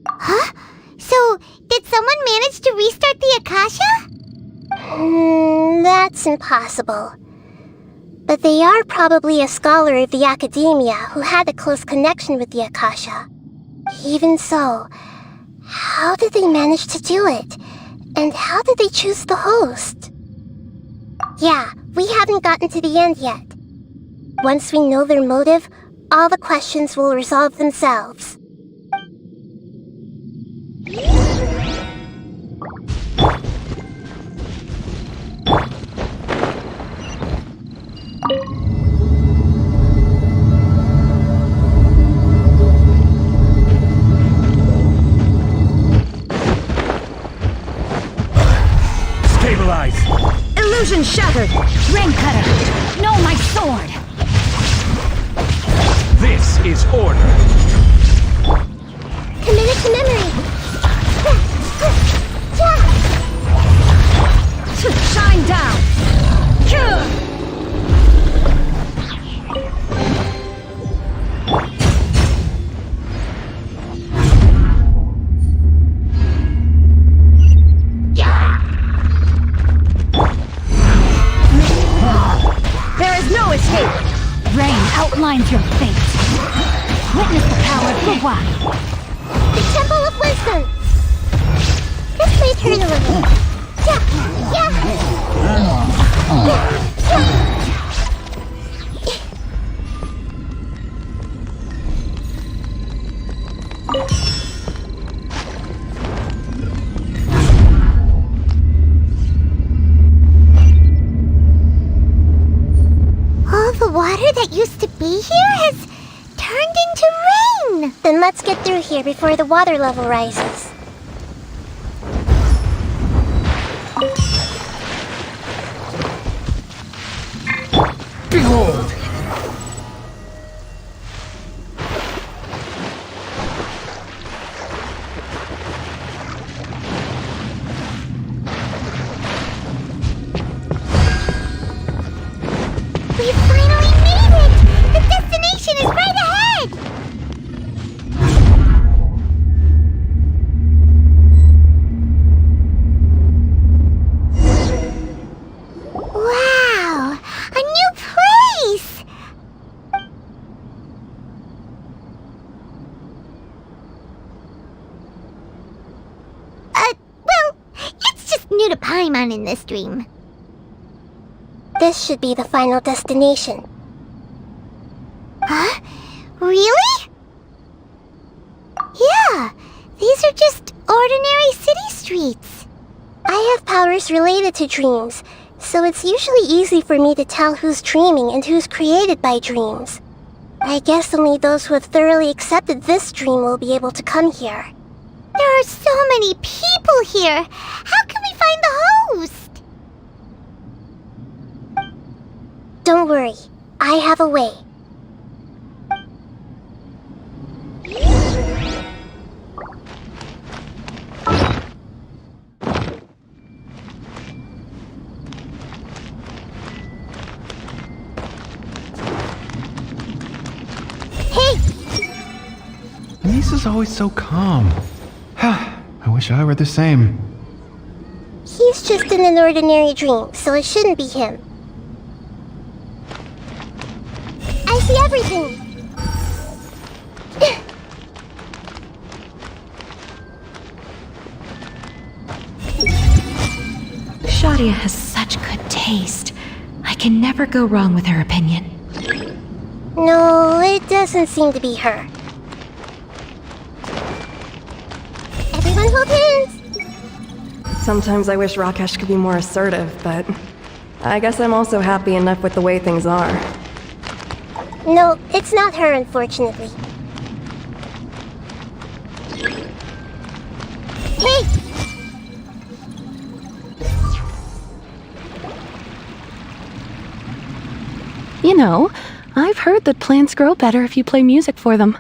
Huh? So, did someone manage to restart the Akasha? That's impossible. But they are probably a scholar of the academia who had a close connection with the Akasha. Even so, how did they manage to do it? And how did they choose the host? Yeah, we haven't gotten to the end yet. Once we know their motive, all the questions will resolve themselves. Stabilize! Illusion shattered! Rain cutter! No, my sword! This is order! Commit it to memory! Shine down! There is no escape! Rain outlines your fate. Witness the power of the Wa. The Temple of Wisdom! This may hurt a little. All the water that used to be here has turned into rain! Then let's get through here before the water level rises. Behold! We finally made it! The destination is right ahead! Wow! A new place! Well, it's just new to Paimon in this dream. This should be the final destination. Huh? Really? Yeah, these are just ordinary city streets. I have powers related to dreams, so it's usually easy for me to tell who's dreaming and who's created by dreams. I guess only those who have thoroughly accepted this dream will be able to come here. There are so many people here. How can we find the host? Don't worry, I have a way. Hey! Anissa's always so calm. I wish I were the same. He's just in an ordinary dream, so it shouldn't be him. I see everything! Shadia has such good taste. I can never go wrong with her opinion. No, it doesn't seem to be her. Everyone hold hands! Sometimes I wish Rakesh could be more assertive, but I guess I'm also happy enough with the way things are. No, it's not her, unfortunately. Hey! You know, I've heard that plants grow better if you play music for them.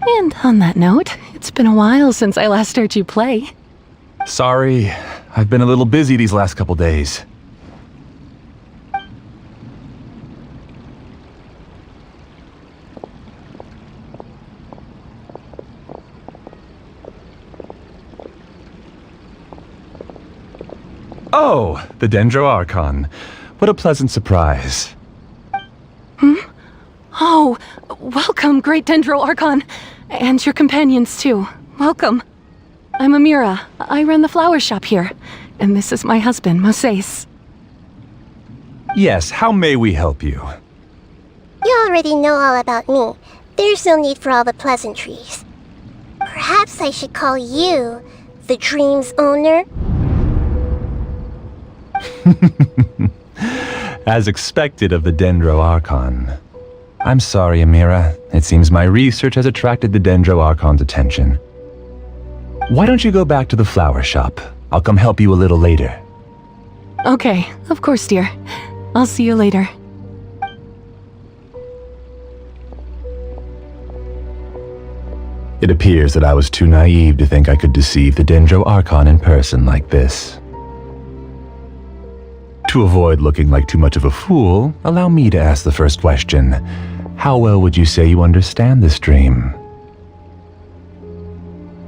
And on that note, it's been a while since I last heard you play. Sorry, I've been a little busy these last couple days. Oh, the Dendro Archon. What a pleasant surprise. Oh, welcome, Great Dendro Archon. And your companions, too. Welcome. I'm Amira. I run the flower shop here. And this is my husband, Moses. Yes, how may we help you? You already know all about me. There's no need for all the pleasantries. Perhaps I should call you the dream's owner? As expected of the Dendro Archon. I'm sorry, Amira. It seems my research has attracted the Dendro Archon's attention. Why don't you go back to the flower shop? I'll come help you a little later. Okay, of course, dear. I'll see you later. It appears that I was too naive to think I could deceive the Dendro Archon in person like this. To avoid looking like too much of a fool, allow me to ask the first question. How well would you say you understand this dream?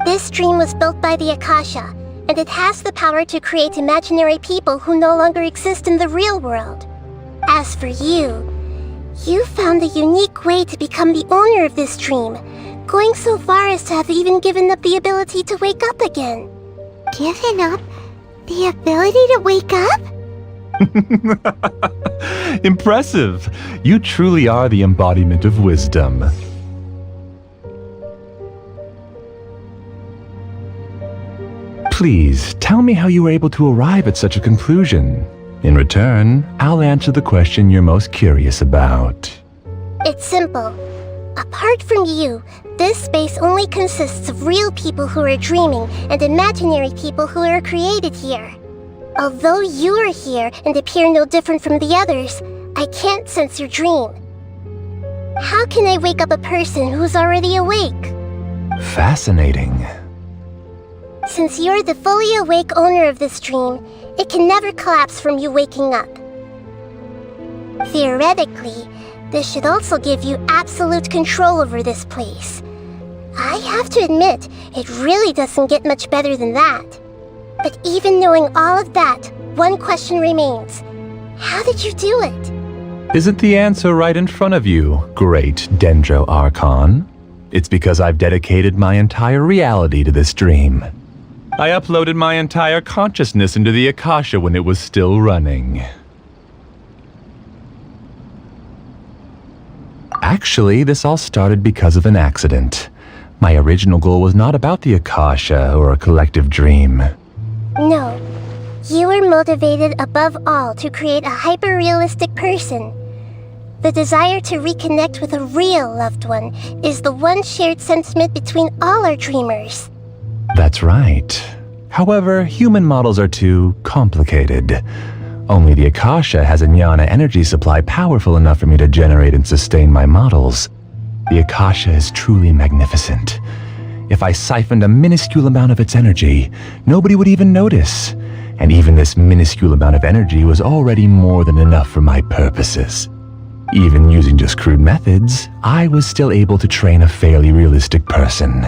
This dream was built by the Akasha, and it has the power to create imaginary people who no longer exist in the real world. As for you, you found a unique way to become the owner of this dream, going so far as to have even given up the ability to wake up again. Given up? The ability to wake up? Impressive! You truly are the embodiment of wisdom. Please, tell me how you were able to arrive at such a conclusion. In return, I'll answer the question you're most curious about. It's simple. Apart from you, this space only consists of real people who are dreaming and imaginary people who are created here. Although you are here and appear no different from the others, I can't sense your dream. How can I wake up a person who's already awake? Fascinating. Since you're the fully awake owner of this dream, it can never collapse from you waking up. Theoretically, this should also give you absolute control over this place. I have to admit, it really doesn't get much better than that. But even knowing all of that, one question remains. How did you do it? Isn't the answer right in front of you, great Dendro Archon? It's because I've dedicated my entire reality to this dream. I uploaded my entire consciousness into the Akasha when it was still running. Actually, this all started because of an accident. My original goal was not about the Akasha or a collective dream. No. You were motivated above all to create a hyper-realistic person. The desire to reconnect with a real loved one is the one shared sentiment between all our dreamers. That's right. However, human models are too complicated. Only the Akasha has a jnana energy supply powerful enough for me to generate and sustain my models. The Akasha is truly magnificent. If I siphoned a minuscule amount of its energy, nobody would even notice. And even this minuscule amount of energy was already more than enough for my purposes. Even using just crude methods, I was still able to train a fairly realistic person.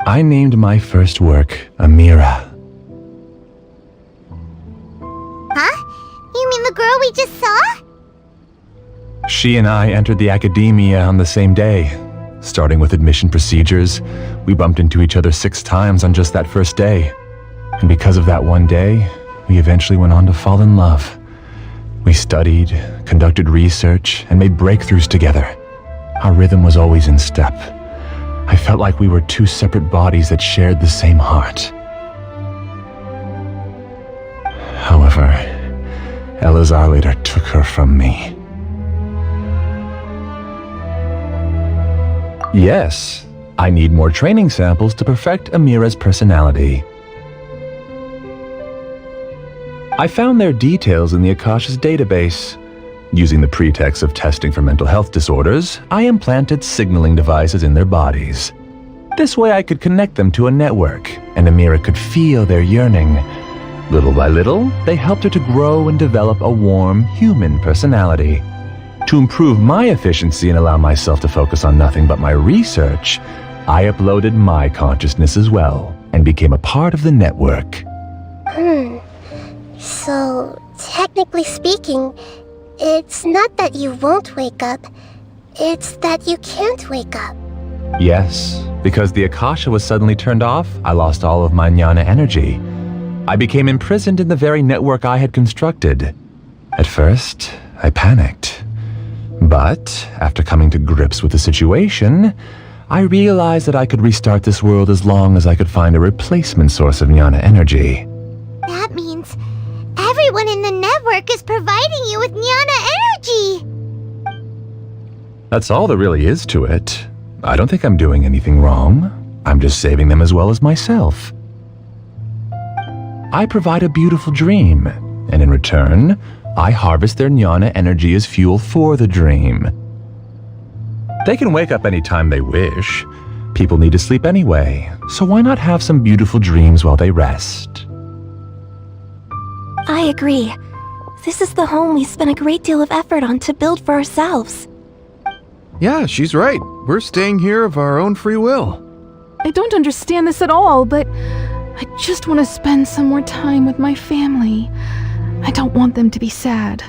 I named my first work Amira. Huh? You mean the girl we just saw? She and I entered the academia on the same day. Starting with admission procedures, we bumped into each other 6 times on just that first day. And because of that one day, we eventually went on to fall in love. We studied, conducted research, and made breakthroughs together. Our rhythm was always in step. I felt like we were 2 separate bodies that shared the same heart. However, Elazar later took her from me. Yes, I need more training samples to perfect Amira's personality. I found their details in the Akasha's database. Using the pretext of testing for mental health disorders, I implanted signaling devices in their bodies. This way I could connect them to a network, and Amira could feel their yearning. Little by little, they helped her to grow and develop a warm, human personality. To improve my efficiency and allow myself to focus on nothing but my research, I uploaded my consciousness as well, and became a part of the network. So, technically speaking, it's not that you won't wake up, it's that you can't wake up. Yes, because the Akasha was suddenly turned off, I lost all of my jnana energy. I became imprisoned in the very network I had constructed. At first, I panicked. But, after coming to grips with the situation, I realized that I could restart this world as long as I could find a replacement source of jnana energy. That means everyone in the network is providing you with jnana energy! That's all there really is to it. I don't think I'm doing anything wrong. I'm just saving them as well as myself. I provide a beautiful dream, and in return, I harvest their jnana energy as fuel for the dream. They can wake up anytime they wish. People need to sleep anyway, so why not have some beautiful dreams while they rest? I agree. This is the home we spent a great deal of effort on to build for ourselves. Yeah, she's right. We're staying here of our own free will. I don't understand this at all, but I just want to spend some more time with my family. I don't want them to be sad.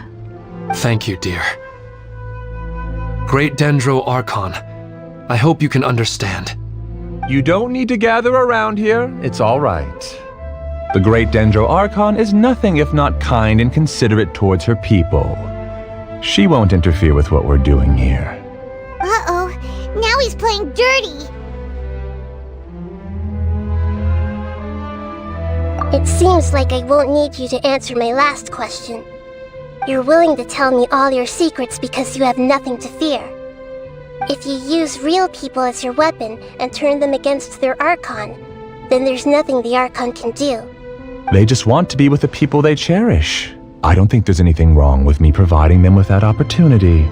Thank you, dear. Great Dendro Archon, I hope you can understand. You don't need to gather around here. It's all right. The great Dendro Archon is nothing if not kind and considerate towards her people. She won't interfere with what we're doing here. Uh-oh, now he's playing dirty. It seems like I won't need you to answer my last question. You're willing to tell me all your secrets because you have nothing to fear. If you use real people as your weapon and turn them against their Archon, then there's nothing the Archon can do. They just want to be with the people they cherish. I don't think there's anything wrong with me providing them with that opportunity.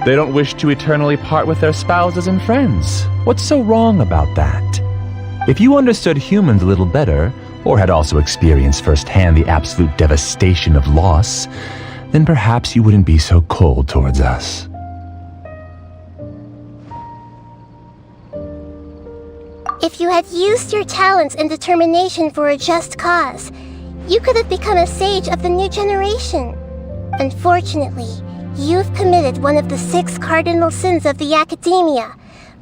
They don't wish to eternally part with their spouses and friends. What's so wrong about that? If you understood humans a little better, or had also experienced firsthand the absolute devastation of loss, then perhaps you wouldn't be so cold towards us. If you had used your talents and determination for a just cause, you could have become a sage of the new generation. Unfortunately, you've committed one of the 6 cardinal sins of the academia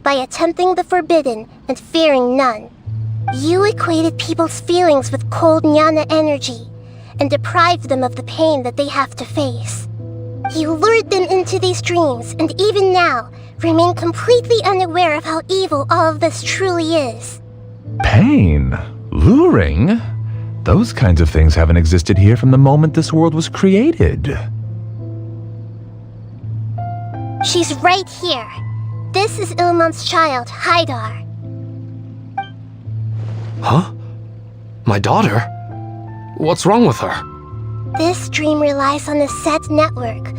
by attempting the forbidden and fearing none. You equated people's feelings with cold jnana energy and deprived them of the pain that they have to face. You lured them into these dreams, and even now, remain completely unaware of how evil all of this truly is. Pain? Luring? Those kinds of things haven't existed here from the moment this world was created. She's right here. This is Ilmon's child, Haidar. Huh? My daughter? What's wrong with her? This dream relies on a set network,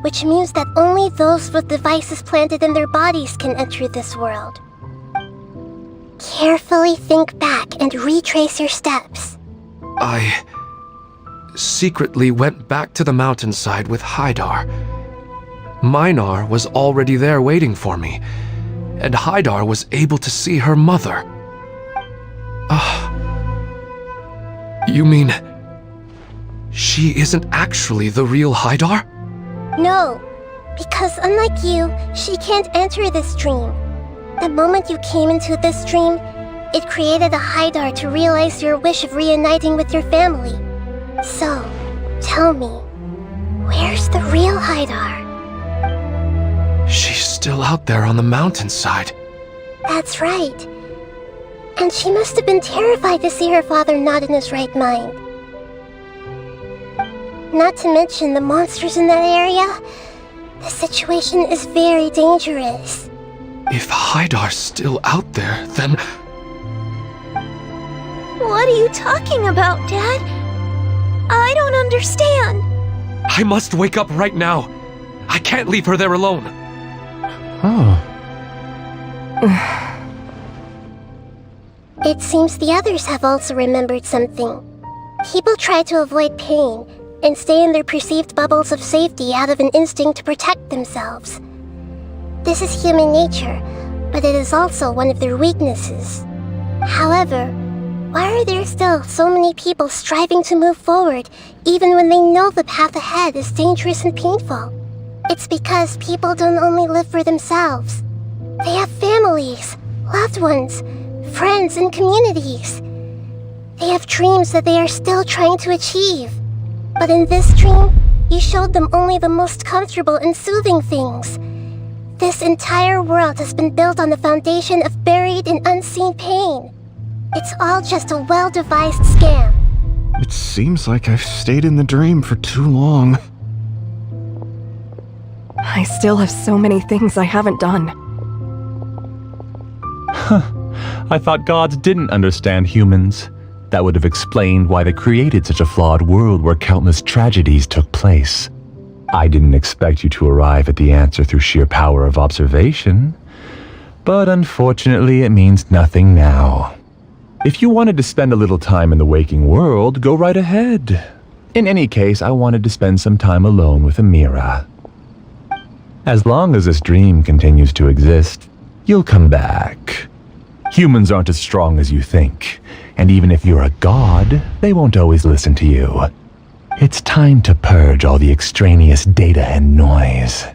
which means that only those with devices planted in their bodies can enter this world. Carefully think back and retrace your steps. I secretly went back to the mountainside with Haidar. Minar was already there waiting for me, and Haidar was able to see her mother. You mean she isn't actually the real Haidar? No, because unlike you, she can't enter this dream. The moment you came into this dream, it created a Haidar to realize your wish of reuniting with your family. So, tell me, where's the real Haidar? She's still out there on the mountainside. That's right. And she must have been terrified to see her father not in his right mind. Not to mention the monsters in that area. The situation is very dangerous. If Haidar's still out there, then... What are you talking about, Dad? I don't understand. I must wake up right now. I can't leave her there alone. Oh. It seems the others have also remembered something. People try to avoid pain and stay in their perceived bubbles of safety out of an instinct to protect themselves. This is human nature, but it is also one of their weaknesses. However, why are there still so many people striving to move forward even when they know the path ahead is dangerous and painful? It's because people don't only live for themselves. They have families, loved ones, friends, and communities. They have dreams that they are still trying to achieve. But in this dream, you showed them only the most comfortable and soothing things. This entire world has been built on the foundation of buried and unseen pain. It's all just a well-devised scam. It seems like I've stayed in the dream for too long. I still have so many things I haven't done. I thought gods didn't understand humans. That would have explained why they created such a flawed world where countless tragedies took place. I didn't expect you to arrive at the answer through sheer power of observation. But unfortunately, it means nothing now. If you wanted to spend a little time in the waking world, go right ahead. In any case, I wanted to spend some time alone with Amira. As long as this dream continues to exist, you'll come back. Humans aren't as strong as you think, and even if you're a god, they won't always listen to you. It's time to purge all the extraneous data and noise.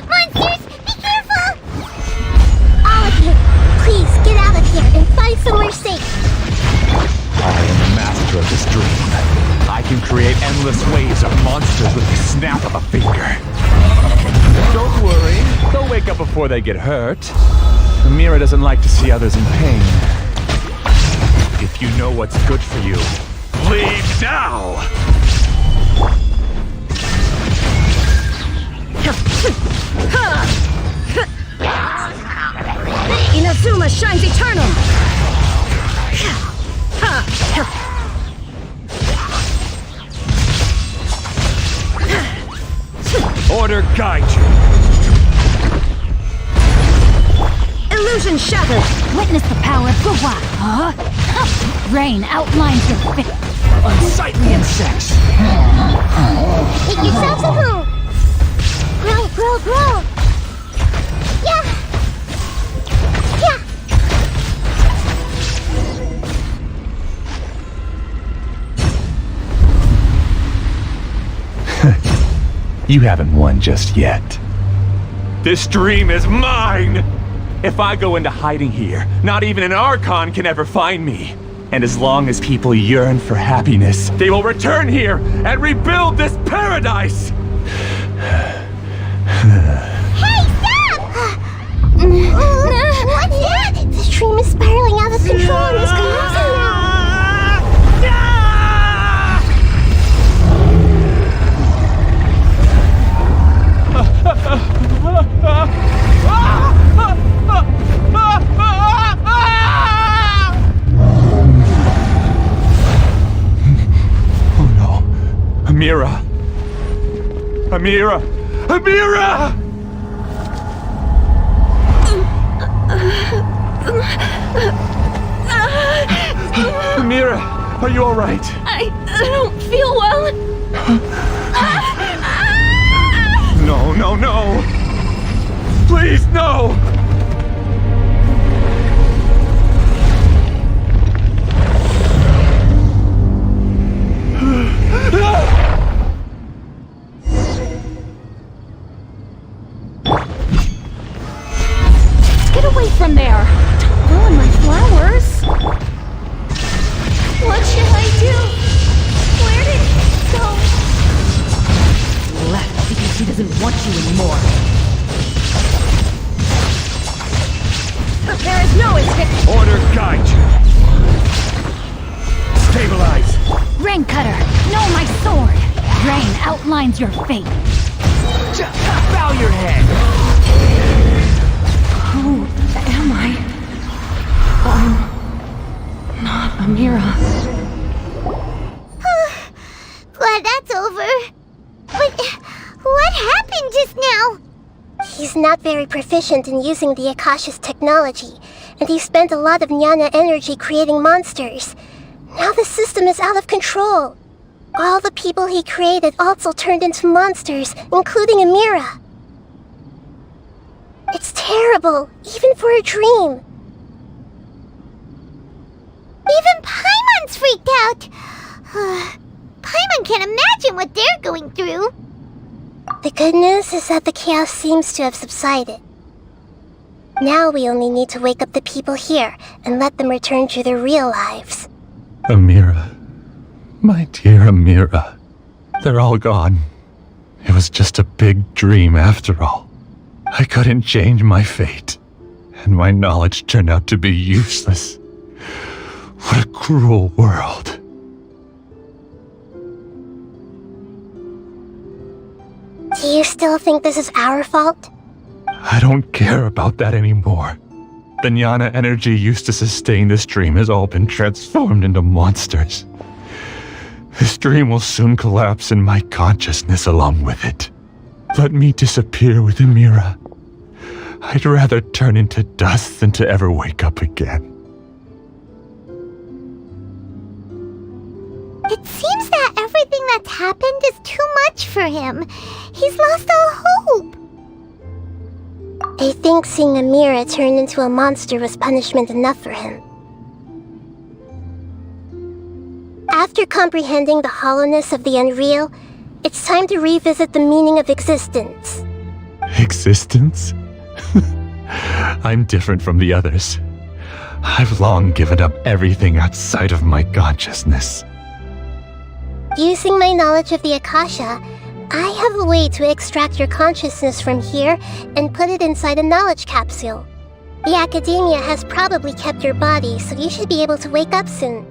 Monsters, be careful! All of you, here and find somewhere safe. I am the master of this dream. I can create endless waves of monsters with the snap of a finger. Don't worry, they'll wake up before they get hurt. Amira doesn't like to see others in pain. If you know what's good for you, leave now! Inazuma shines eternal! Order guide you! Illusion shattered! Witness the power of Grup. Rain outlines your fate. Unsightly insects! Make yourselves at home! Grow, grow, grow! Yeah! Yeah! You haven't won just yet. This dream is mine! If I go into hiding here, not even an Archon can ever find me. And as long as people yearn for happiness, they will return here and rebuild this paradise! Hey, stop! What's that? The dream is spiraling out of control and is collapsing now. Oh no. Amira! Amira! Amira! Amira, are you all right? I don't feel well. No, no, no! Please, no! Get away from there! Don't ruin my flowers! What should I do? Where did he go? Left because he doesn't want you anymore. There is no escape! Order guide you! Stabilize! Rain Cutter, know my sword! Rain outlines your fate. Bow your head! Who am I? I'm not Amira. Glad that's over. But what happened just now? He's not very proficient in using the Akasha's technology, and he spent a lot of Jnana energy creating monsters. Now the system is out of control. All the people he created also turned into monsters, including Amira. It's terrible, even for a dream. Even Paimon's freaked out. Paimon can't imagine what they're going through. The good news is that the chaos seems to have subsided. Now we only need to wake up the people here and let them return to their real lives. Amira. My dear Amira. They're all gone. It was just a big dream after all. I couldn't change my fate, and my knowledge turned out to be useless. What a cruel world. Do you still think this is our fault? I don't care about that anymore. The Jnana energy used to sustain this dream has all been transformed into monsters. This dream will soon collapse and my consciousness along with it. Let me disappear with Amira. I'd rather turn into dust than to ever wake up again. It seems that everything that's happened is too much for him. He's lost all hope. I think seeing Amira turn into a monster was punishment enough for him. After comprehending the hollowness of the unreal, it's time to revisit the meaning of existence. Existence? I'm different from the others. I've long given up everything outside of my consciousness. Using my knowledge of the Akasha, I have a way to extract your consciousness from here and put it inside a knowledge capsule. The Academia has probably kept your body, so you should be able to wake up soon.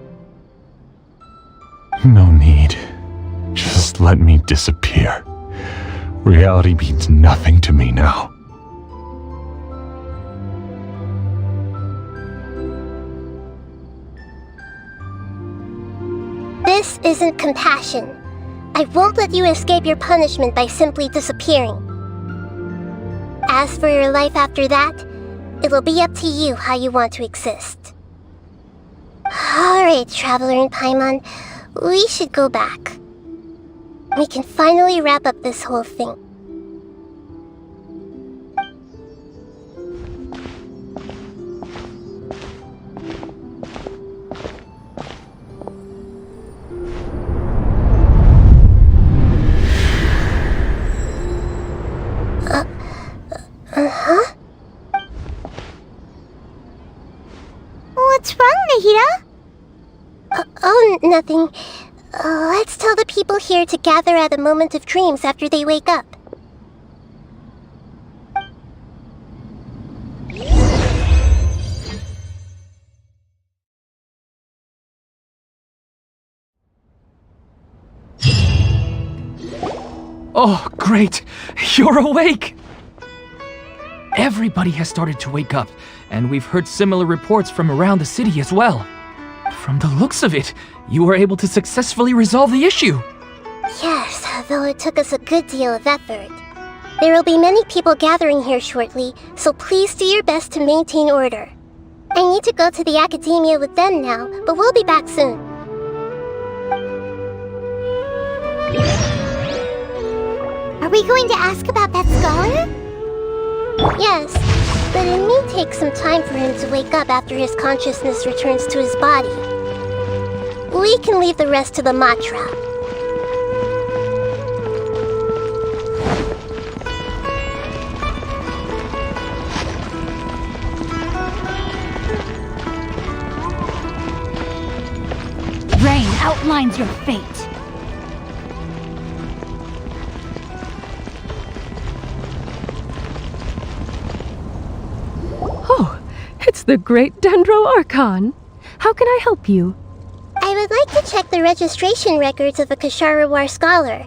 No need. Just let me disappear. Reality means nothing to me now. This isn't compassion. I won't let you escape your punishment by simply disappearing. As for your life after that, it'll be up to you how you want to exist. Alright, Traveler and Paimon, we should go back. We can finally wrap up this whole thing. Huh? What's wrong, Nahida? Oh, nothing. Let's tell the people here to gather at a moment of dreams after they wake up. Oh, great! You're awake! Everybody has started to wake up, and we've heard similar reports from around the city as well. From the looks of it, you were able to successfully resolve the issue. Yes, though it took us a good deal of effort. There will be many people gathering here shortly, so please do your best to maintain order. I need to go to the Academia with them now, but we'll be back soon. Are we going to ask about that scholar? Yes, but it may take some time for him to wake up after his consciousness returns to his body. We can leave the rest to the mantra. Rain outlines your fate. Oh, it's the great Dendro Archon. How can I help you? I would like to check the registration records of a Kasharawar scholar.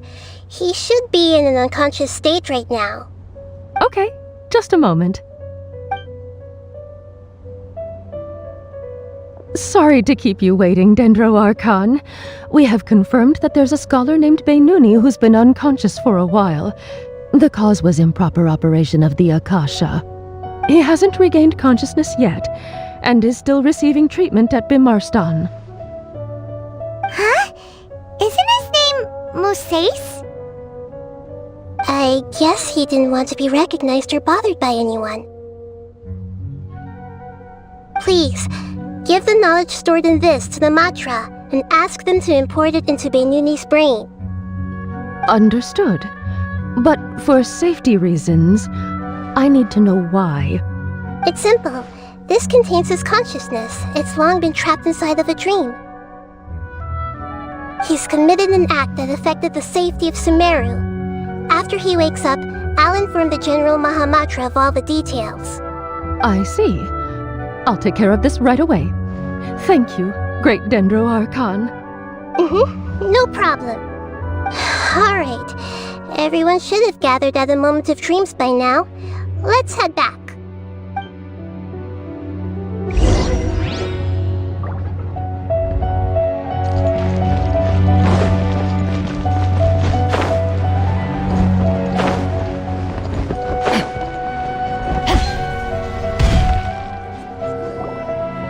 He should be in an unconscious state right now. Okay, just a moment. Sorry to keep you waiting, Dendro Archon. We have confirmed that there's a scholar named Beinuni who's been unconscious for a while. The cause was improper operation of the Akasha. He hasn't regained consciousness yet, and is still receiving treatment at Bimarstan. Huh? Isn't his name Musace? I guess he didn't want to be recognized or bothered by anyone. Please, give the knowledge stored in this to the mantra and ask them to import it into Beinuni's brain. Understood. But for safety reasons, I need to know why. It's simple. This contains his consciousness. It's long been trapped inside of a dream. He's committed an act that affected the safety of Sumeru. After he wakes up, I'll inform the General Mahamatra of all the details. I see. I'll take care of this right away. Thank you, great Dendro Archon. No problem. Alright, everyone should have gathered at a moment of dreams by now. Let's head back.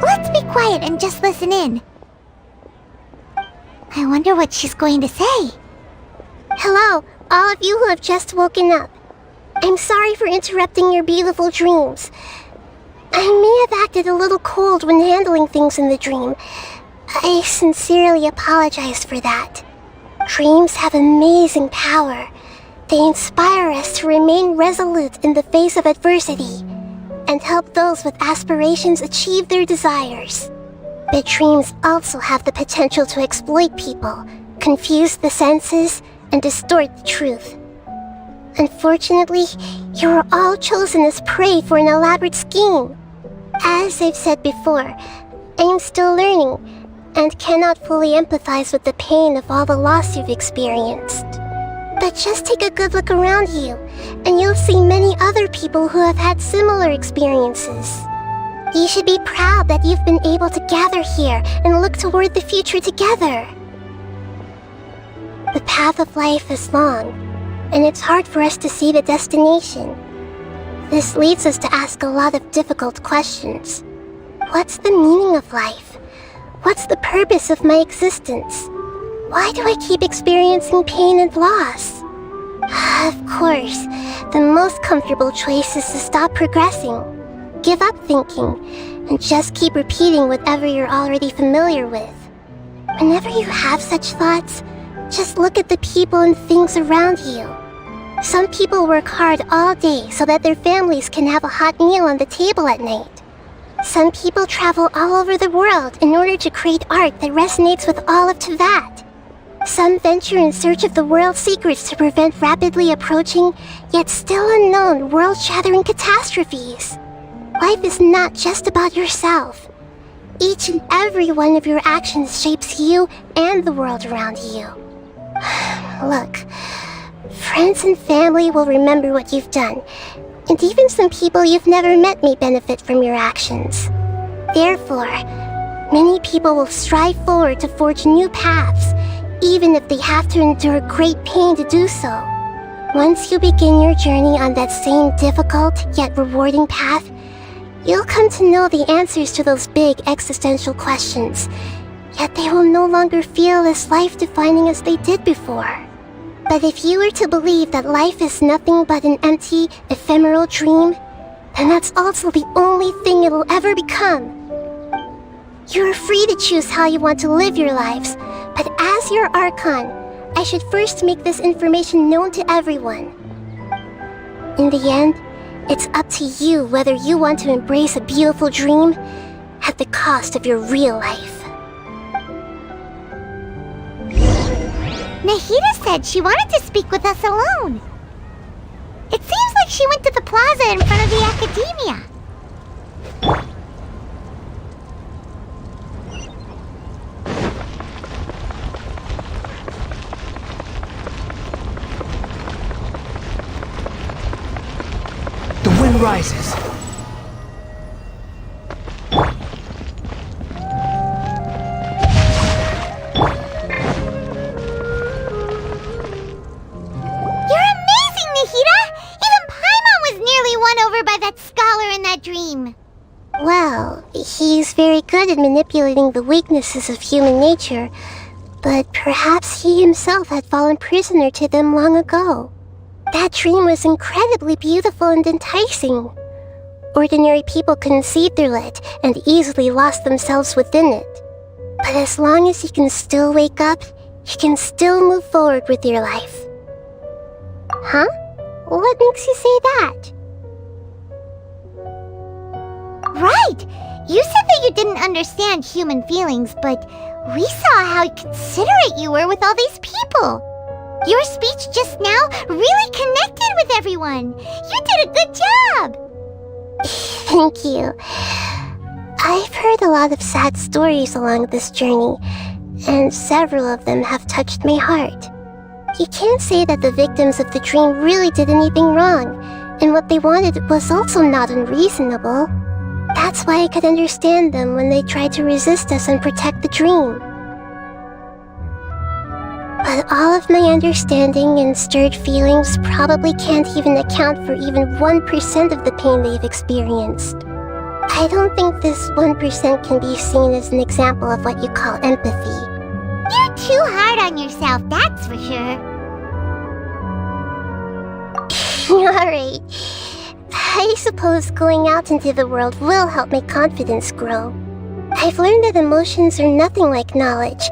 Let's be quiet and just listen in. I wonder what she's going to say. Hello, all of you who have just woken up. I'm sorry for interrupting your beautiful dreams. I may have acted a little cold when handling things in the dream. I sincerely apologize for that. Dreams have amazing power. They inspire us to remain resolute in the face of adversity. And and help those with aspirations achieve their desires. But dreams also have the potential to exploit people, confuse the senses, and distort the truth. Unfortunately, you are all chosen as prey for an elaborate scheme. As I've said before, I am still learning, and cannot fully empathize with the pain of all the loss you've experienced. But just take a good look around you, and you'll see many other people who have had similar experiences. You should be proud that you've been able to gather here and look toward the future together. The path of life is long, and it's hard for us to see the destination. This leads us to ask a lot of difficult questions. What's the meaning of life? What's the purpose of my existence? Why do I keep experiencing pain and loss? Of course, the most comfortable choice is to stop progressing, give up thinking, and just keep repeating whatever you're already familiar with. Whenever you have such thoughts, just look at the people and things around you. Some people work hard all day so that their families can have a hot meal on the table at night. Some people travel all over the world in order to create art that resonates with all of Teyvat. Some venture in search of the world's secrets to prevent rapidly approaching, yet still unknown, world-shattering catastrophes. Life is not just about yourself. Each and every one of your actions shapes you and the world around you. Look, friends and family will remember what you've done, and even some people you've never met may benefit from your actions. Therefore, many people will strive forward to forge new paths, even if they have to endure great pain to do so. Once you begin your journey on that same difficult yet rewarding path, you'll come to know the answers to those big existential questions, yet they will no longer feel as life-defining as they did before. But if you were to believe that life is nothing but an empty, ephemeral dream, then that's also the only thing it'll ever become. You're free to choose how you want to live your lives, but as your Archon, I should first make this information known to everyone. In the end, it's up to you whether you want to embrace a beautiful dream at the cost of your real life. Nahida said she wanted to speak with us alone. It seems like she went to the plaza in front of the academia. The wind rises. Well, he's very good at manipulating the weaknesses of human nature, but perhaps he himself had fallen prisoner to them long ago. That dream was incredibly beautiful and enticing. Ordinary people couldn't see through it and easily lost themselves within it. But as long as you can still wake up, you can still move forward with your life. Huh? What makes you say that? Right! You said that you didn't understand human feelings, but we saw how considerate you were with all these people. Your speech just now really connected with everyone. You did a good job! Thank you. I've heard a lot of sad stories along this journey, and several of them have touched my heart. You can't say that the victims of the dream really did anything wrong, and what they wanted was also not unreasonable. That's why I could understand them when they tried to resist us and protect the dream. But all of my understanding and stirred feelings probably can't even account for even 1% of the pain they've experienced. I don't think this 1% can be seen as an example of what you call empathy. You're too hard on yourself, that's for sure. Alright. I suppose going out into the world will help my confidence grow. I've learned that emotions are nothing like knowledge,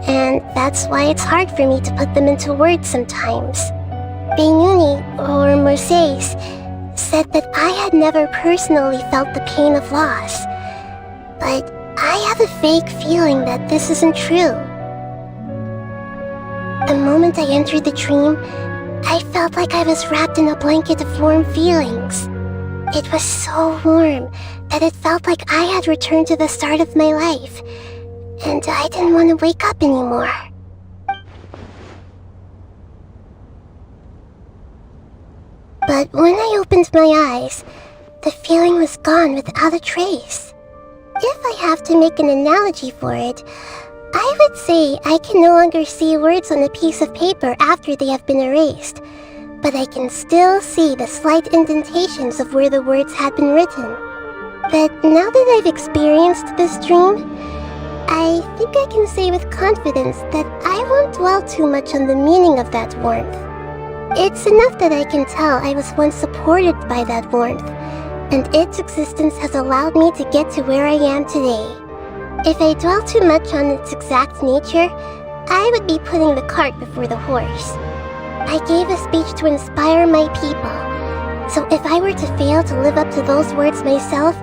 and that's why it's hard for me to put them into words sometimes. Beinuni, or Mercedes, said that I had never personally felt the pain of loss. But I have a vague feeling that this isn't true. The moment I entered the dream, I felt like I was wrapped in a blanket of warm feelings. It was so warm that it felt like I had returned to the start of my life, and I didn't want to wake up anymore. But when I opened my eyes, the feeling was gone without a trace. If I have to make an analogy for it, I would say I can no longer see words on a piece of paper after they have been erased, but I can still see the slight indentations of where the words had been written. But now that I've experienced this dream, I think I can say with confidence that I won't dwell too much on the meaning of that warmth. It's enough that I can tell I was once supported by that warmth, and its existence has allowed me to get to where I am today. If I dwell too much on its exact nature, I would be putting the cart before the horse. I gave a speech to inspire my people, so if I were to fail to live up to those words myself,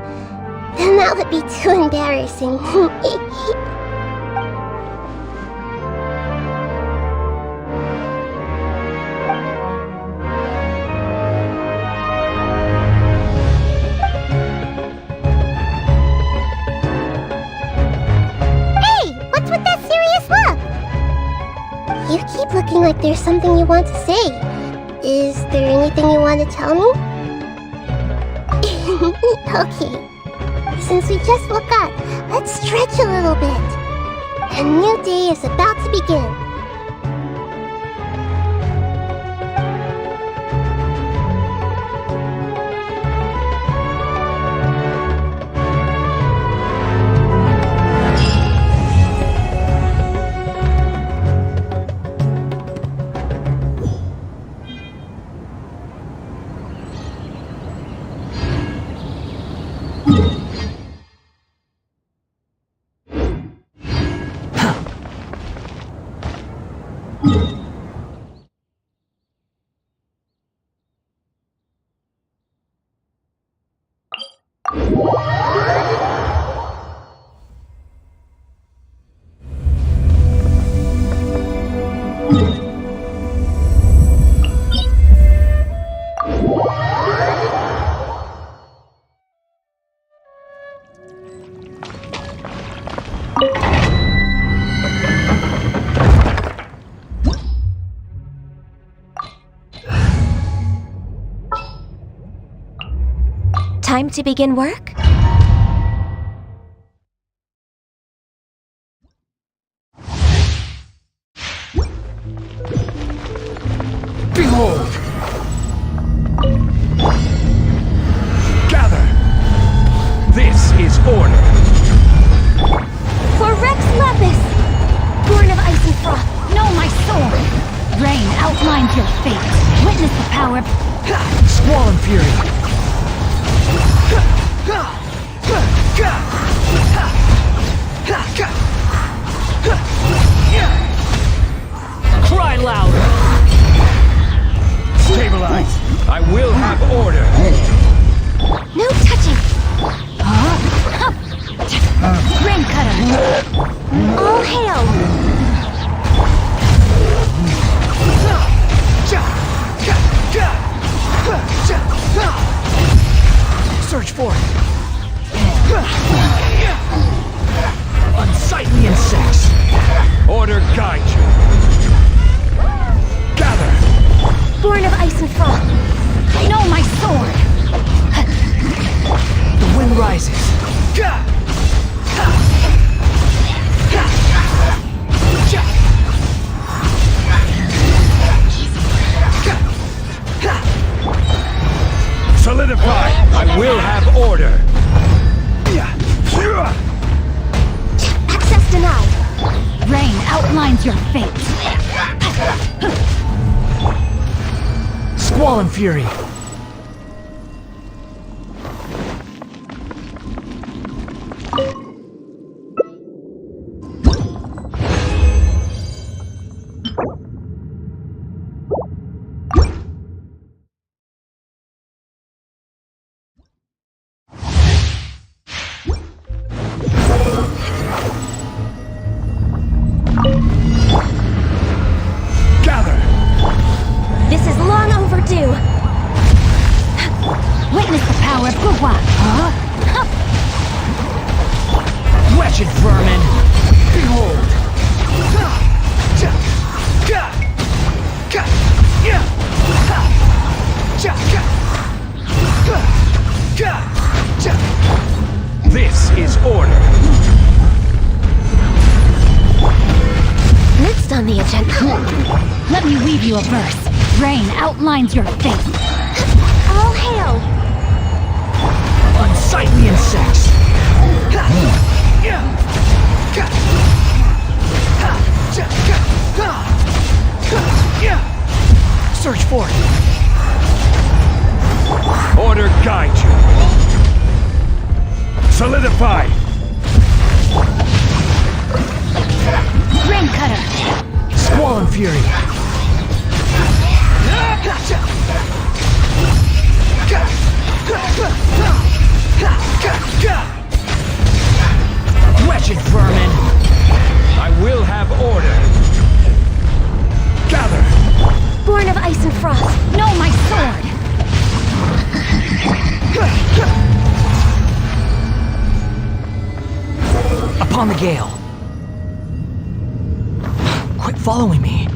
then that would be too embarrassing. You keep looking like there's something you want to say. Is there anything you want to tell me? Okay. Since we just woke up, let's stretch a little bit. A new day is about to begin. Time to begin work? Behold! Gather! This is order! For Rex Lepus! Born of ice and froth, know my sword! Rain outlines your fate. Witness the power of... Squall and Fury! Cry louder! Stabilize! I will have order! No touching! Rain cutter! All hail! Search for it! Unsightly insects! Order guide you! Gather! Born of ice and froth, know my sword! The wind rises! Solidify! I will have order! Access denied! Rain outlines your fate! Squall and Fury! order. Next on the agenda. Let me weave you a verse. Rain outlines your fate. All hail! Unsightly insects. Search for it. Order guide you. Solidify. Rain cutter. Squall and fury. Wretched vermin. I will have order. Gather. Born of ice and frost, know my sword! Upon the gale. Quit following me.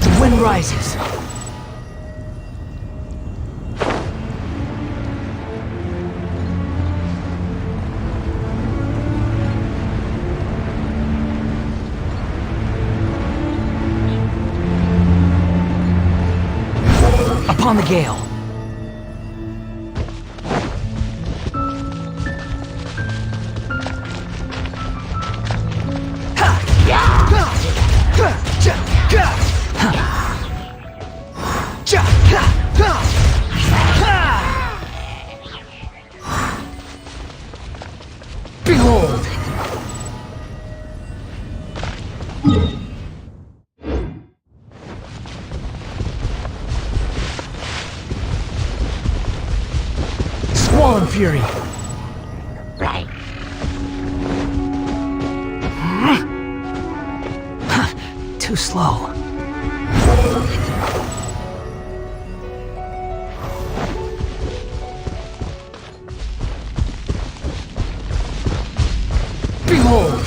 The wind rises. Upon the gale. Behold! Squall and fury. Right. Too slow. Behold!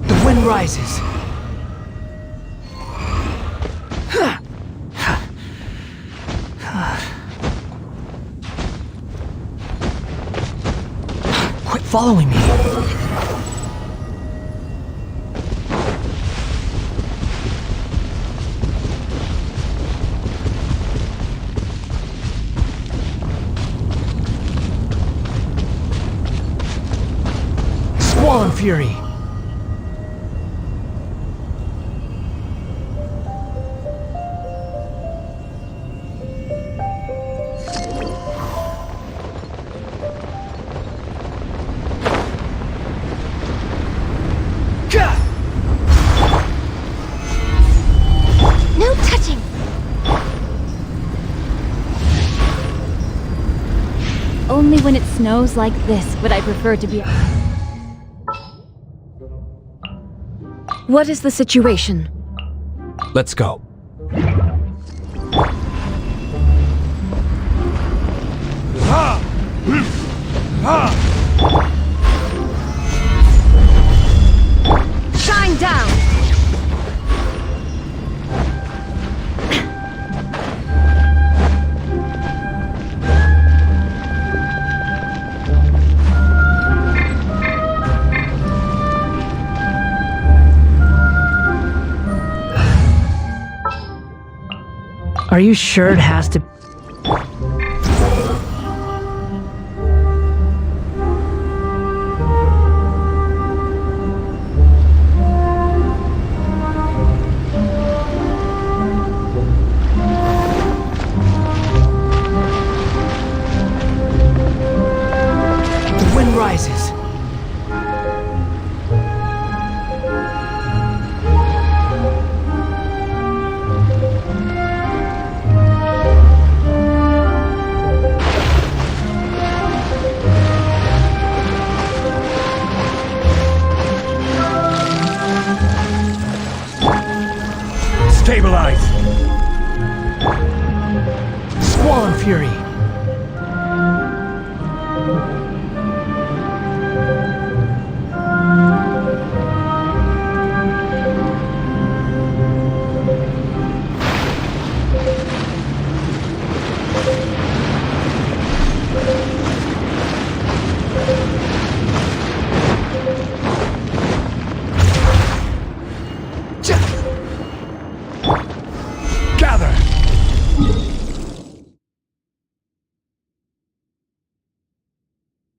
The wind rises. Quit following me. Squall and fury. No touching! Only when it snows like this would I prefer to be... What is the situation? Let's go. Shine down! Are you sure it has to... neutralized! Squall and Fury!